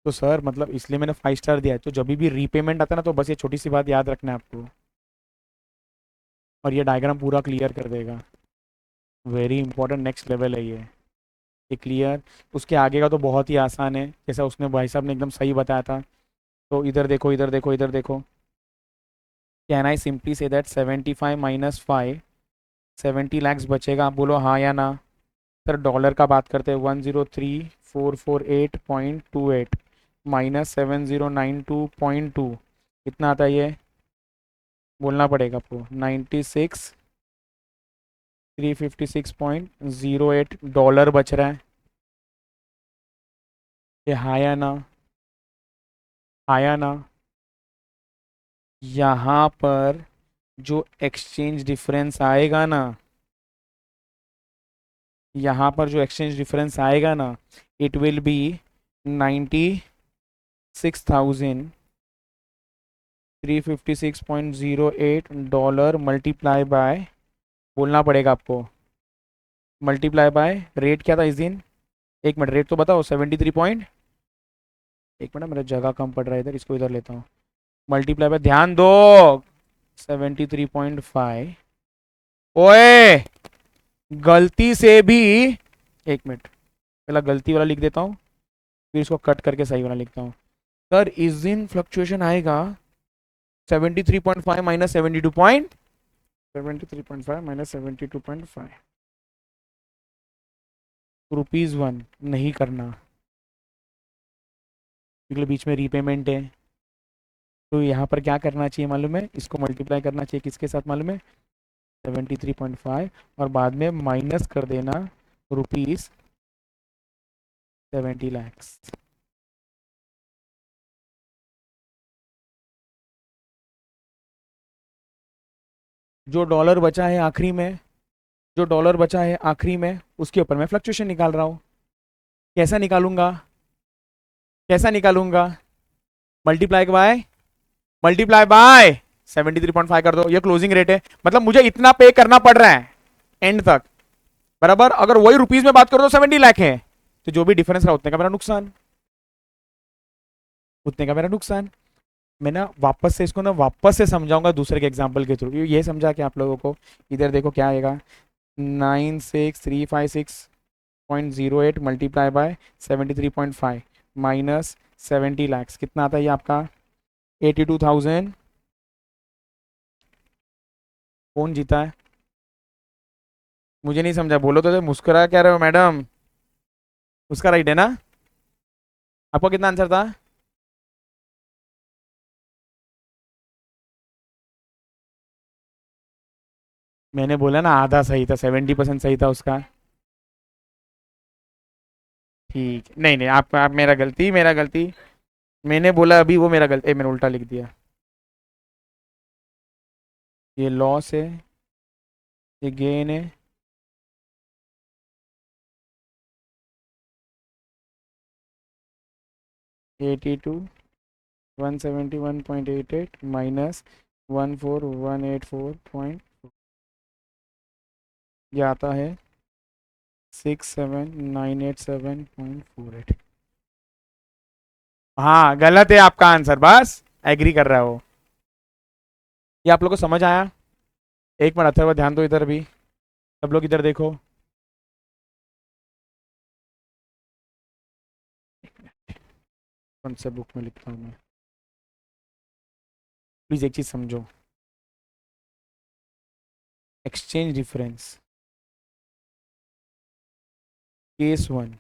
तो सर मतलब इसलिए मैंने 5 स्टार दिया है। तो जब भी रीपेमेंट आता है ना, तो बस ये छोटी सी बात याद रखना है आपको, और ये डायग्राम पूरा क्लियर कर देगा। वेरी इंपॉर्टेंट नेक्स्ट लेवल है ये क्लियर। उसके आगे का तो बहुत ही आसान है, जैसा उसने भाई साहब ने एकदम सही बताया था। तो इधर देखो, इधर देखो, इधर देखो। Can I simply say that 75 minus 5, 70 lakhs बचेगा? आप बोलो हाँ या ना। सर डॉलर का बात करते हैं, 103448.28 माइनस 7092.2, कितना आता है ये? बोलना पड़ेगा आपको। 96,356.08 डॉलर बच रहा है। ये हाया ना, आया ना? यहाँ पर जो एक्सचेंज डिफरेंस आएगा ना, यहाँ पर जो एक्सचेंज डिफरेंस आएगा ना, it will B 96,356.08 dollar multiply by, बोलना पड़ेगा आपको, मल्टीप्लाई बाय रेट क्या था इस दिन? 1 मिनट, रेट तो बताओ। 73 पॉइंट, 1 मिनट मेरा जगह कम पड़ रहा है इधर, इसको इधर लेता हूँ। मल्टीप्लाई बाय, ध्यान दो, 73.5। ओए, गलती से भी, 1 मिनट, पहला गलती वाला लिख देता हूँ, फिर इसको कट करके सही वाला लिखता हूँ। सर इस दिन फ्लक्चुएशन आएगा 73.5 माइनस 72 73.5 माइनस 72.5, ₹1 नहीं करना, क्योंकि बीच में रीपेमेंट है। तो यहाँ पर क्या करना चाहिए मालूम है? इसको मल्टीप्लाई करना चाहिए किसके साथ मालूम है? 73.5, और बाद में माइनस कर देना ₹70 लैक्स। जो डॉलर बचा है आखिरी में, जो डॉलर बचा है आखिरी में, उसके ऊपर मैं फ्लक्चुएशन निकाल रहा हूँ। कैसा निकालूंगा? कैसा निकालूंगा? मल्टीप्लाई बाय 73.5 कर दो, ये क्लोजिंग रेट है, मतलब मुझे इतना पे करना पड़ रहा है एंड तक, बराबर। अगर वही रुपीज में बात करो तो 70 लाख है, तो जो भी डिफरेंस रहा उतने का मेरा नुकसान, उतने का मेरा नुकसान। मैं ना वापस से इसको ना वापस से समझाऊंगा दूसरे के एग्जांपल के थ्रू, ये समझा कि आप लोगों को। इधर देखो क्या आएगा, 96356.08 मल्टीप्लाई बाय 73.5 माइनस 70 लाख, कितना आता है ये आपका? 82,000। कौन जीता है? मुझे नहीं समझा, बोलो तो मुस्कुरा क्या रहे हो मैडम? उसका राइट है ना? आपका कितना आंसर था? मैंने बोला ना आधा सही था, 70% सही था उसका। ठीक, नहीं नहीं, आप मेरा गलती, मेरा गलती। मैंने बोला अभी, वो मेरा गलती, मैंने उल्टा लिख दिया। ये लॉस है, ये गेन है। एटी टू 171.88 माइनस 14184 ये आता है 67987.48। हाँ गलत है आपका आंसर, बस एग्री कर रहा हो। ये आप लोग को समझ आया? एक मिनट अथर्व ध्यान दो इधर भी, सब लोग इधर देखो। कौन सा बुक में लिखता हूँ मैं? प्लीज एक चीज समझो, exchange difference, case 1,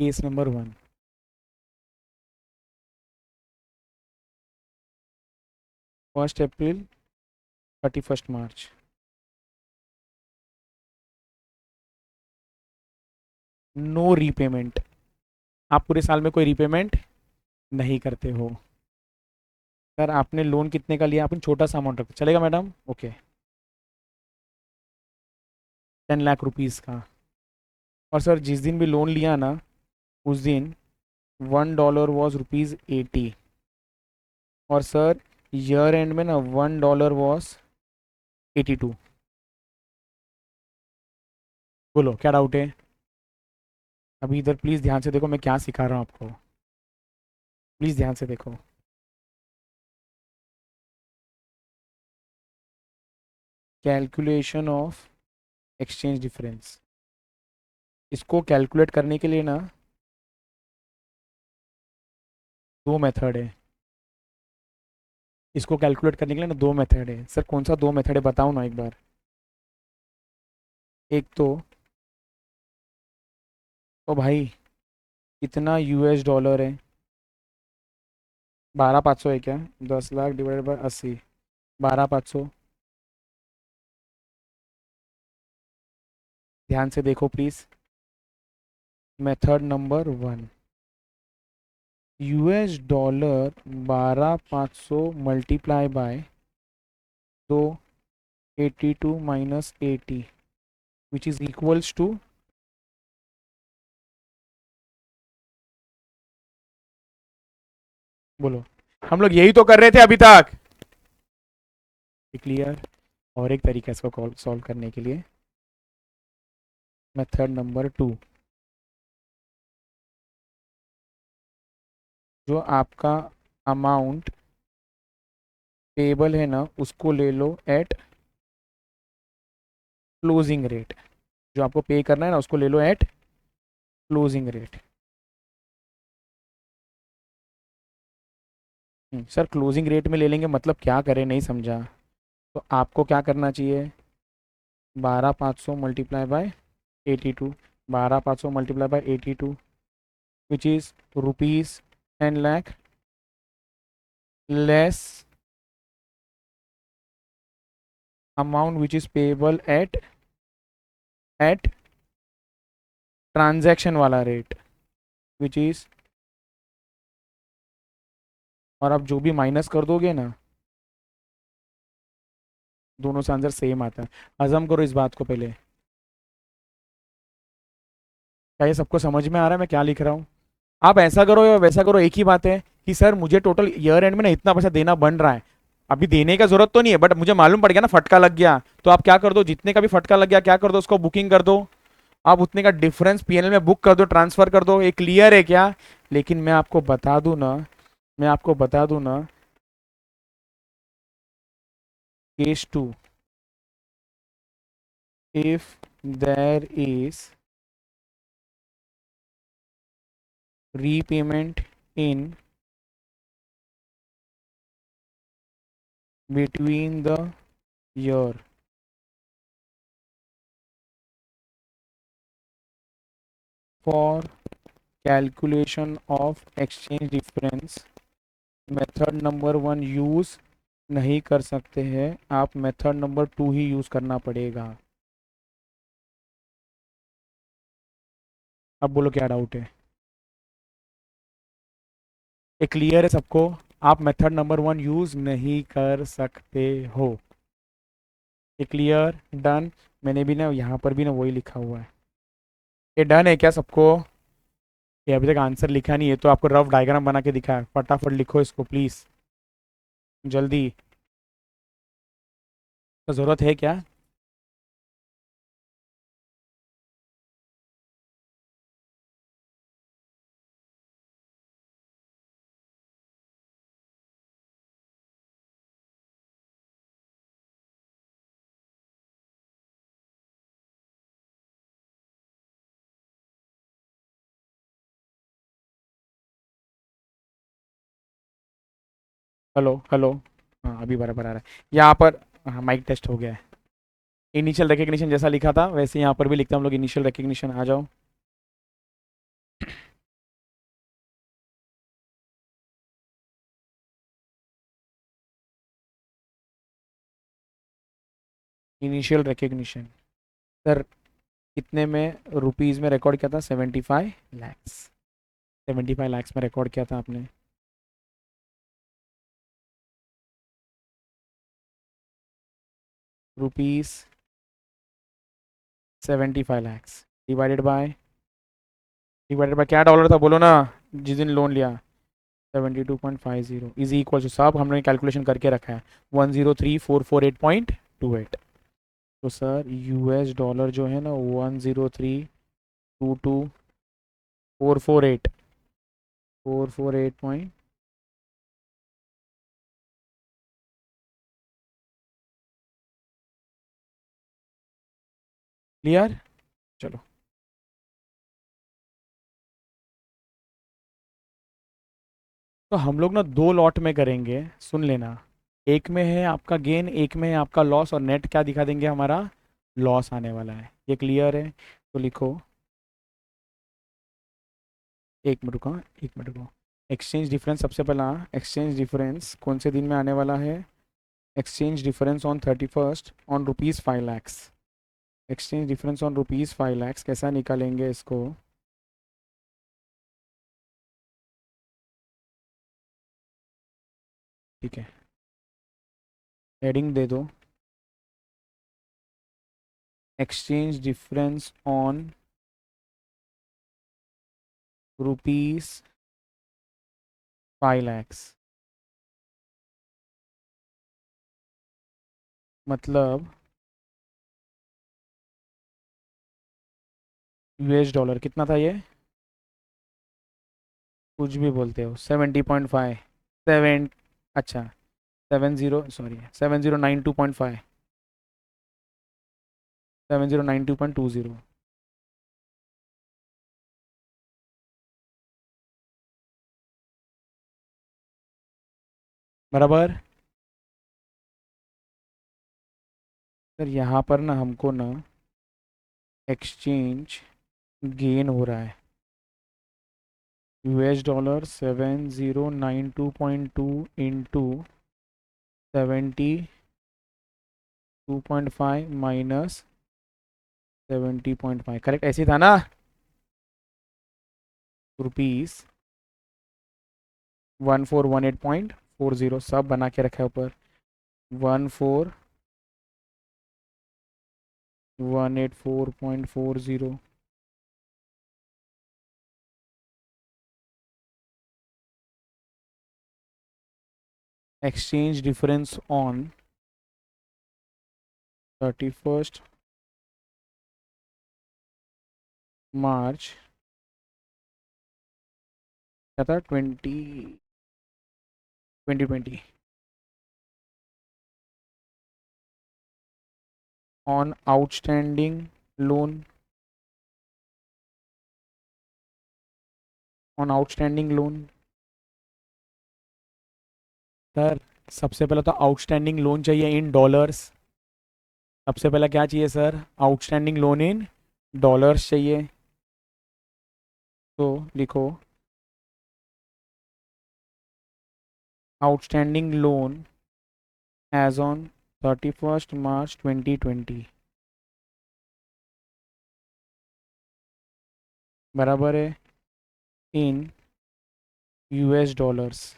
case number 1। 1 अप्रैल 31 मार्च। नो रीपेमेंट, आप पूरे साल में कोई रीपेमेंट नहीं करते हो। सर आपने लोन कितने का लिया? आपने छोटा सा अमाउंट रखा, चलेगा मैडम? ओके, 10 लाख रुपीज़ का। और सर जिस दिन भी लोन लिया ना, उस दिन $1 वॉज ₹80। और सर ईयर एंड में ना $1 वॉज 82। बोलो क्या डाउट है? अभी इधर प्लीज़ ध्यान से देखो, मैं क्या सिखा रहा हूँ आपको, प्लीज़ ध्यान से देखो। कैलकुलेशन ऑफ एक्सचेंज डिफरेंस, इसको कैलकुलेट करने के लिए ना दो मेथड है। इसको कैलकुलेट करने के लिए ना दो मेथड है। सर कौन सा दो मेथड है बताओ ना एक बार। एक तो, ओ भाई कितना $, है? 12,500 है क्या? 10 लाख डिवाइडेड बाय 80, 12,500। ध्यान से देखो please, method number 1, $12,500 multiply by 282 minus 80 which is equals to, बोलो। हम लोग यही तो कर रहे थे अभी तक, क्लियर? और एक तरीका है इसको सॉल्व करने के लिए, मेथड नंबर 2, जो आपका अमाउंट पेबल है ना उसको ले लो एट क्लोजिंग रेट, जो आपको पे करना है ना उसको ले लो at closing rate. Sir closing rate में ले लेंगे मतलब क्या करें, नहीं समझा। तो आपको क्या करना चाहिए, 12,500 multiply bye 82, 12,500 multiply bye 82 which is rupees 10 lakh less amount which is payable eight transaction वाला रेट विच इज, और आप जो भी माइनस कर दोगे ना, दोनों से आंसर सेम आता है। हजम करो इस बात को पहले। क्या ये सबको समझ में आ रहा है मैं क्या लिख रहा हूँ? आप ऐसा करो या वैसा करो, एक ही बात है कि सर मुझे टोटल ईयर एंड में ना इतना पैसा देना बन रहा है। अभी देने का जरूरत तो नहीं है, बट मुझे मालूम पड़ गया ना, फटका लग गया, तो आप क्या कर दो, जितने का भी फटका लग गया क्या कर दो, उसको बुकिंग कर दो। आप उतने का डिफरेंस पीएनएल में बुक कर दो, ट्रांसफर कर दो। ये क्लियर है क्या? लेकिन मैं आपको बता दूं ना, मैं आपको बता दूं ना, case two, if there is repayment in between the year for calculation of exchange difference, method number one use नहीं कर सकते हैं, आप मेथड नंबर टू ही यूज करना पड़ेगा। अब बोलो क्या डाउट है? ये क्लियर है सबको? आप मेथड नंबर वन यूज नहीं कर सकते हो। ये क्लियर, डन? मैंने भी ना यहाँ पर भी ना वही लिखा हुआ है। ये डन है क्या सबको? ये अभी तक आंसर लिखा नहीं है तो आपको रफ डायग्राम बना के दिखा है, फटाफट लिखो इसको प्लीज, जल्दी। तो जरूरत है क्या? Hello hello. हाँ अभी बराबर आ रहा है यहाँ पर। हाँ माइक टेस्ट हो गया है। इनिशियल रिकग्निशन जैसा लिखा था वैसे यहाँ पर भी लिखते हैं हम लोग, इनिशियल रिकग्निशन। आ जाओ। इनिशियल रिकग्निशन सर, कितने में रुपीज़ में रिकॉर्ड किया था? 75 लैक्स। 75 लैक्स में रिकॉर्ड किया था आपने। रुपीज़ 75 लैक्स डिवाइडेड बाय क्या डॉलर था बोलो ना, जिस दिन लोन लिया? 72.50 इज इक्वल टू, सब हमने कैलकुलेशन करके रखा है, 103,448.28। तो सर यूएस डॉलर जो है ना 103,22448, 448 पॉइंट। क्लियर? चलो। तो हम लोग ना दो लॉट में करेंगे, सुन लेना। एक में है आपका गेन, एक में है आपका लॉस, और नेट क्या दिखा देंगे? हमारा लॉस आने वाला है। ये क्लियर है? तो लिखो, एक मिनट रुको, एक मिनट रुको। एक्सचेंज डिफरेंस सबसे पहला, एक्सचेंज डिफरेंस कौन से दिन में आने वाला है? Exchange difference on 31st on rupees 5 lakhs. Exchange difference on rupees 5 lakhs कैसा निकालेंगे इसको? ठीक है, हेडिंग दे दो, exchange difference on rupees 5 lakhs, मतलब यूएस डॉलर कितना था ये? कुछ भी बोलते हो, 70.5, सेवन, अच्छा 7092.5, 7092.20। बराबर। सर यहाँ पर ना हमको ना एक्सचेंज गेन हो रहा है, US dollar 7092.2 into 72.5 minus 70.5, correct ऐसे ही था ना? रुपीज़ 1418.40 सब बना के रखा है ऊपर, 1418.40 exchange difference on 31st March क्या था 2020 on outstanding loan सर सबसे पहले तो आउटस्टैंडिंग लोन चाहिए इन डॉलर्स। सबसे पहले क्या चाहिए sir? Outstanding loan in dollars चाहिए। तो लिखो outstanding loan as on 31st March 2020 बराबर है इन यूएस डॉलर्स।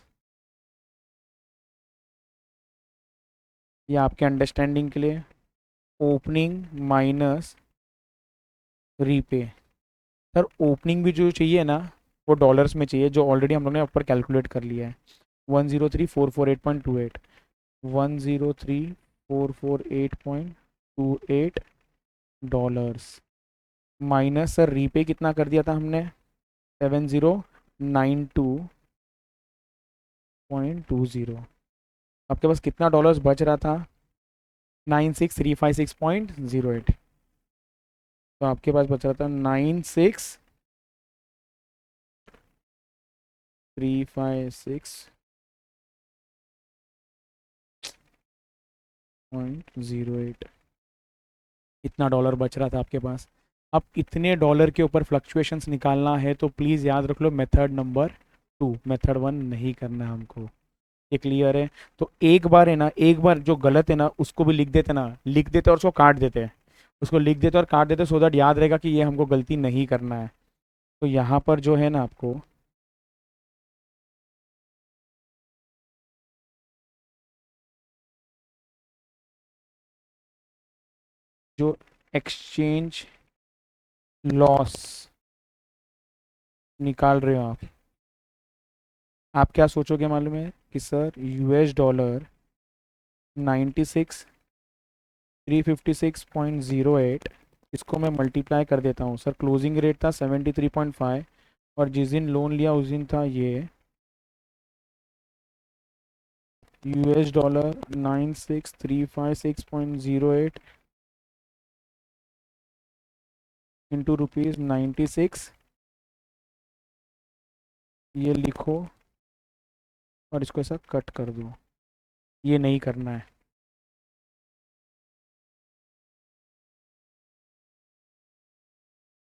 ये आपके अंडरस्टैंडिंग के लिए opening minus repay. Sir opening भी जो चाहिए ना वो डॉलर्स में चाहिए, जो ऑलरेडी हम लोग ने ऊपर कैलकुलेट कर लिया है 103,448.28 103,448.28 डॉलर्स माइनस सर रीपे कितना कर दिया था हमने 7092.20। आपके पास कितना डॉलर्स बच रहा था 96,356.08। तो आपके पास बच रहा था 96,356.08। इतना डॉलर बच रहा था आपके पास। अब इतने डॉलर के ऊपर फ्लक्चुएशंस निकालना है तो प्लीज़ याद रख लो मेथड नंबर 2, मेथड 1 नहीं करना है हमको। ये क्लियर है? तो एक बार है ना, एक बार जो गलत है ना उसको भी लिख देते ना, लिख देते और उसको काट देते, उसको लिख देते और काट देते सो दैट याद रहेगा कि ये हमको गलती नहीं करना है। तो यहाँ पर जो है ना आपको जो एक्सचेंज लॉस निकाल रहे हो आप क्या सोचोगे मालूम है कि सर यूएस डॉलर 96,356.08 इसको मैं मल्टीप्लाई कर देता हूँ सर। क्लोजिंग रेट था 73.5 और जिस दिन लोन लिया उस दिन था ये यूएस डॉलर 96,356.08 इंटू ₹96। ये लिखो और इसको ऐसा कट कर दो, ये नहीं करना है।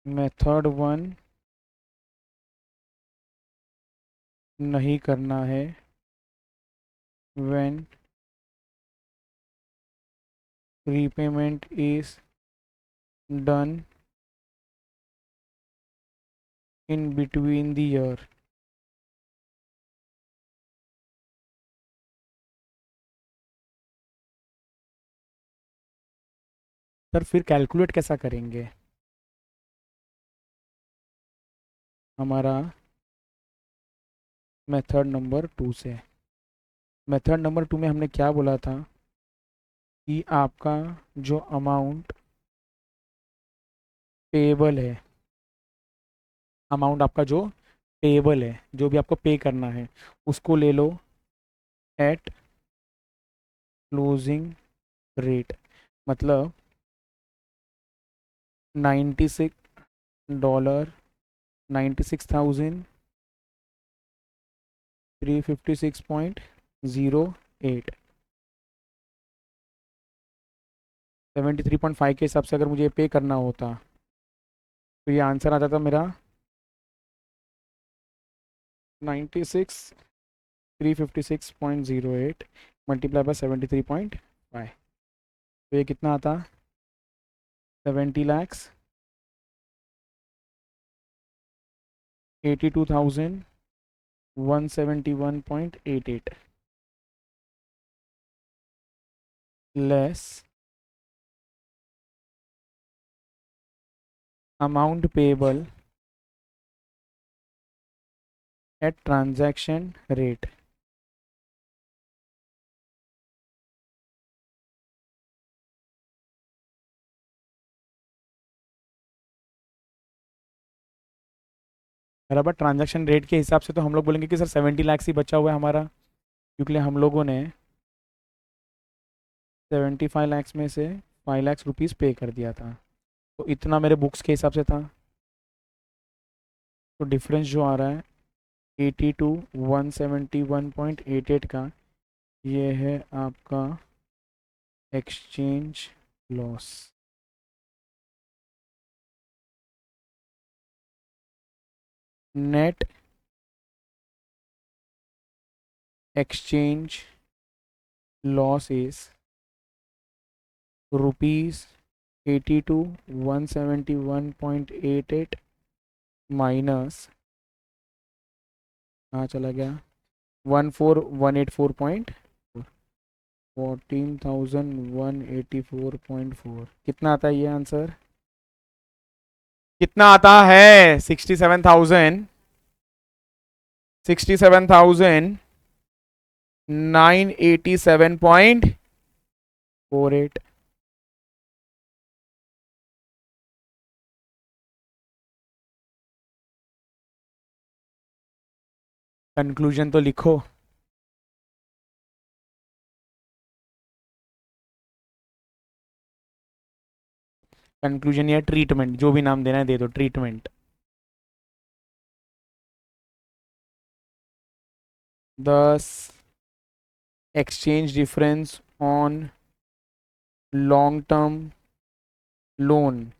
मेथड 1 नहीं करना है when repayment is done in between the year. Sir फिर कैलकुलेट कैसा करेंगे? हमारा मेथड नंबर 2 से। मेथड नंबर 2 में हमने क्या बोला था कि आपका जो अमाउंट पेएबल है, अमाउंट आपका जो पेएबल है, जो भी आपको पे करना है उसको ले लो एट क्लोजिंग रेट। मतलब $96 96,356.08 73.5 के हिसाब से अगर मुझे पे करना होता तो ये आंसर आता था मेरा 96,356.08 मल्टीप्लाई बाय 73.5। तो ये कितना आता 70,82,171.88 less amount payable eight transaction rate. बराबर। ट्रांजैक्शन रेट के हिसाब से तो हम लोग बोलेंगे कि सर 70 लाख ही बचा हुआ है हमारा, क्योंकि हम लोगों ने 75 लाख में से 5 लाख रुपीज़ पे कर दिया था, तो इतना मेरे बुक्स के हिसाब से था। तो डिफरेंस जो आ रहा है 80 टू 171.88 का, ये है आपका exchange loss. Net exchange loss is rupees 80 to 171.88 minus, कहाँ चला गया, 14,184.4 कितना आता है ये आंसर, कितना आता है 67,987.48। कंक्लूजन तो लिखो। कंक्लूजन या ट्रीटमेंट, जो भी नाम देना है दे दो, ट्रीटमेंट। दस exchange difference on long term loan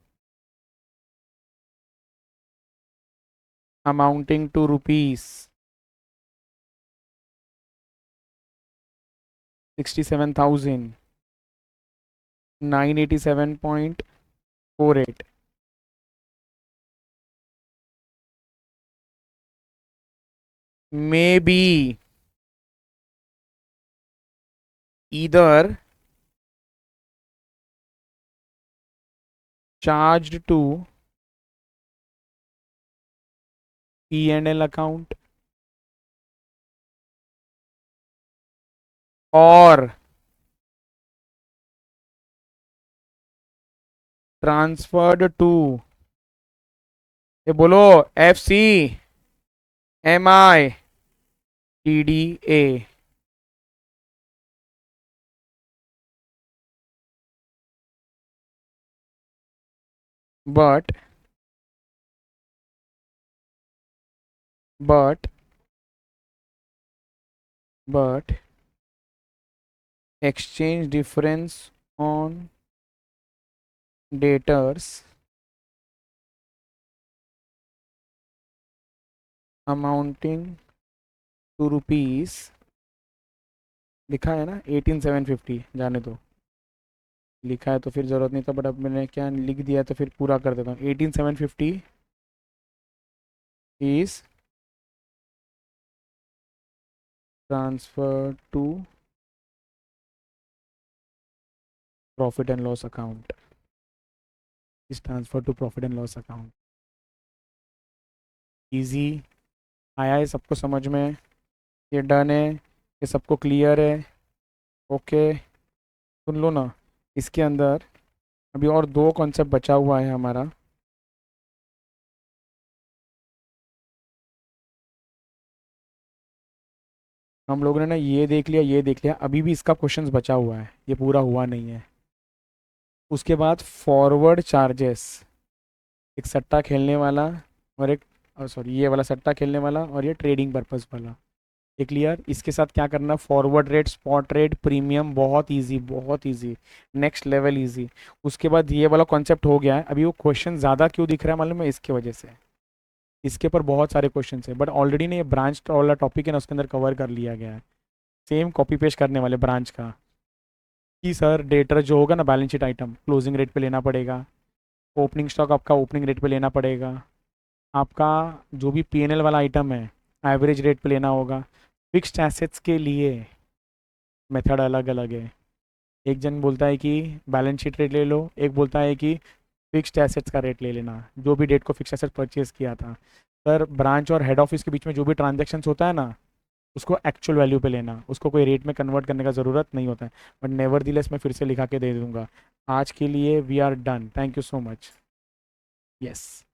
amounting to rupees 67,987.48 may be either charged to P&L account or transferred to, ये बोलो, FC, MI, TDA। but exchange difference on debtors amounting to rupees, लिखा है ना 18,750, जाने दो, लिखा है तो फिर ज़रूरत नहीं था, बट अब मैंने क्या लिख दिया तो फिर पूरा कर देता हूँ। 18,750 is transfer to profit and loss account, is transfer to profit and loss account. Easy आया है सबको समझ में, ये डन है, ये सबको क्लियर है, ओके। सुन लो ना, इसके अंदर अभी और दो कॉन्सेप्ट बचा हुआ है हमारा। हम लोगों ने ना ये देख लिया, ये देख लिया, अभी भी इसका क्वेश्चंस बचा हुआ है, ये पूरा हुआ नहीं है। उसके बाद फॉरवर्ड चार्जेस, एक सट्टा खेलने वाला और एक, सॉरी ये वाला सट्टा खेलने वाला और ये ट्रेडिंग पर्पस वाला, ये क्लियर। इसके साथ क्या करना, forward rate, spot rate, premium, बहुत इजी, बहुत इजी, नेक्स्ट लेवल इजी। उसके बाद ये वाला कॉन्सेप्ट हो गया है। अभी वो क्वेश्चन ज़्यादा क्यों दिख रहा है मालूम है, इसके वजह से, इसके ऊपर बहुत सारे क्वेश्चन है, बट ऑलरेडी ने ये ब्रांच वाला टॉपिक है ना, उसके अंदर कवर कर लिया गया है। सेम कॉपी पेस्ट करने वाले ब्रांच का, कि सर डेटर जो होगा ना, balance sheet item closing rate पे लेना पड़ेगा, ओपनिंग स्टॉक आपका ओपनिंग रेट पे लेना पड़ेगा, आपका जो भी पीएनएल वाला आइटम है एवरेज रेट पे लेना होगा। फिक्स्ड एसेट्स के लिए मेथड अलग अलग है, एक जन बोलता है कि बैलेंस शीट रेट ले लो, एक बोलता है कि फिक्स्ड एसेट्स का रेट ले लेना, जो भी डेट को फिक्स्ड एसेट परचेज किया था। सर ब्रांच और हेड ऑफिस के बीच में जो भी ट्रांजेक्शन्स होता है ना, उसको एक्चुअल वैल्यू पे लेना, उसको कोई रेट में कन्वर्ट करने का ज़रूरत नहीं होता है। बट नेवर दिलेस मैं फिर से लिखा के दे दूंगा। आज के लिए we are done, thank you so much. Yes.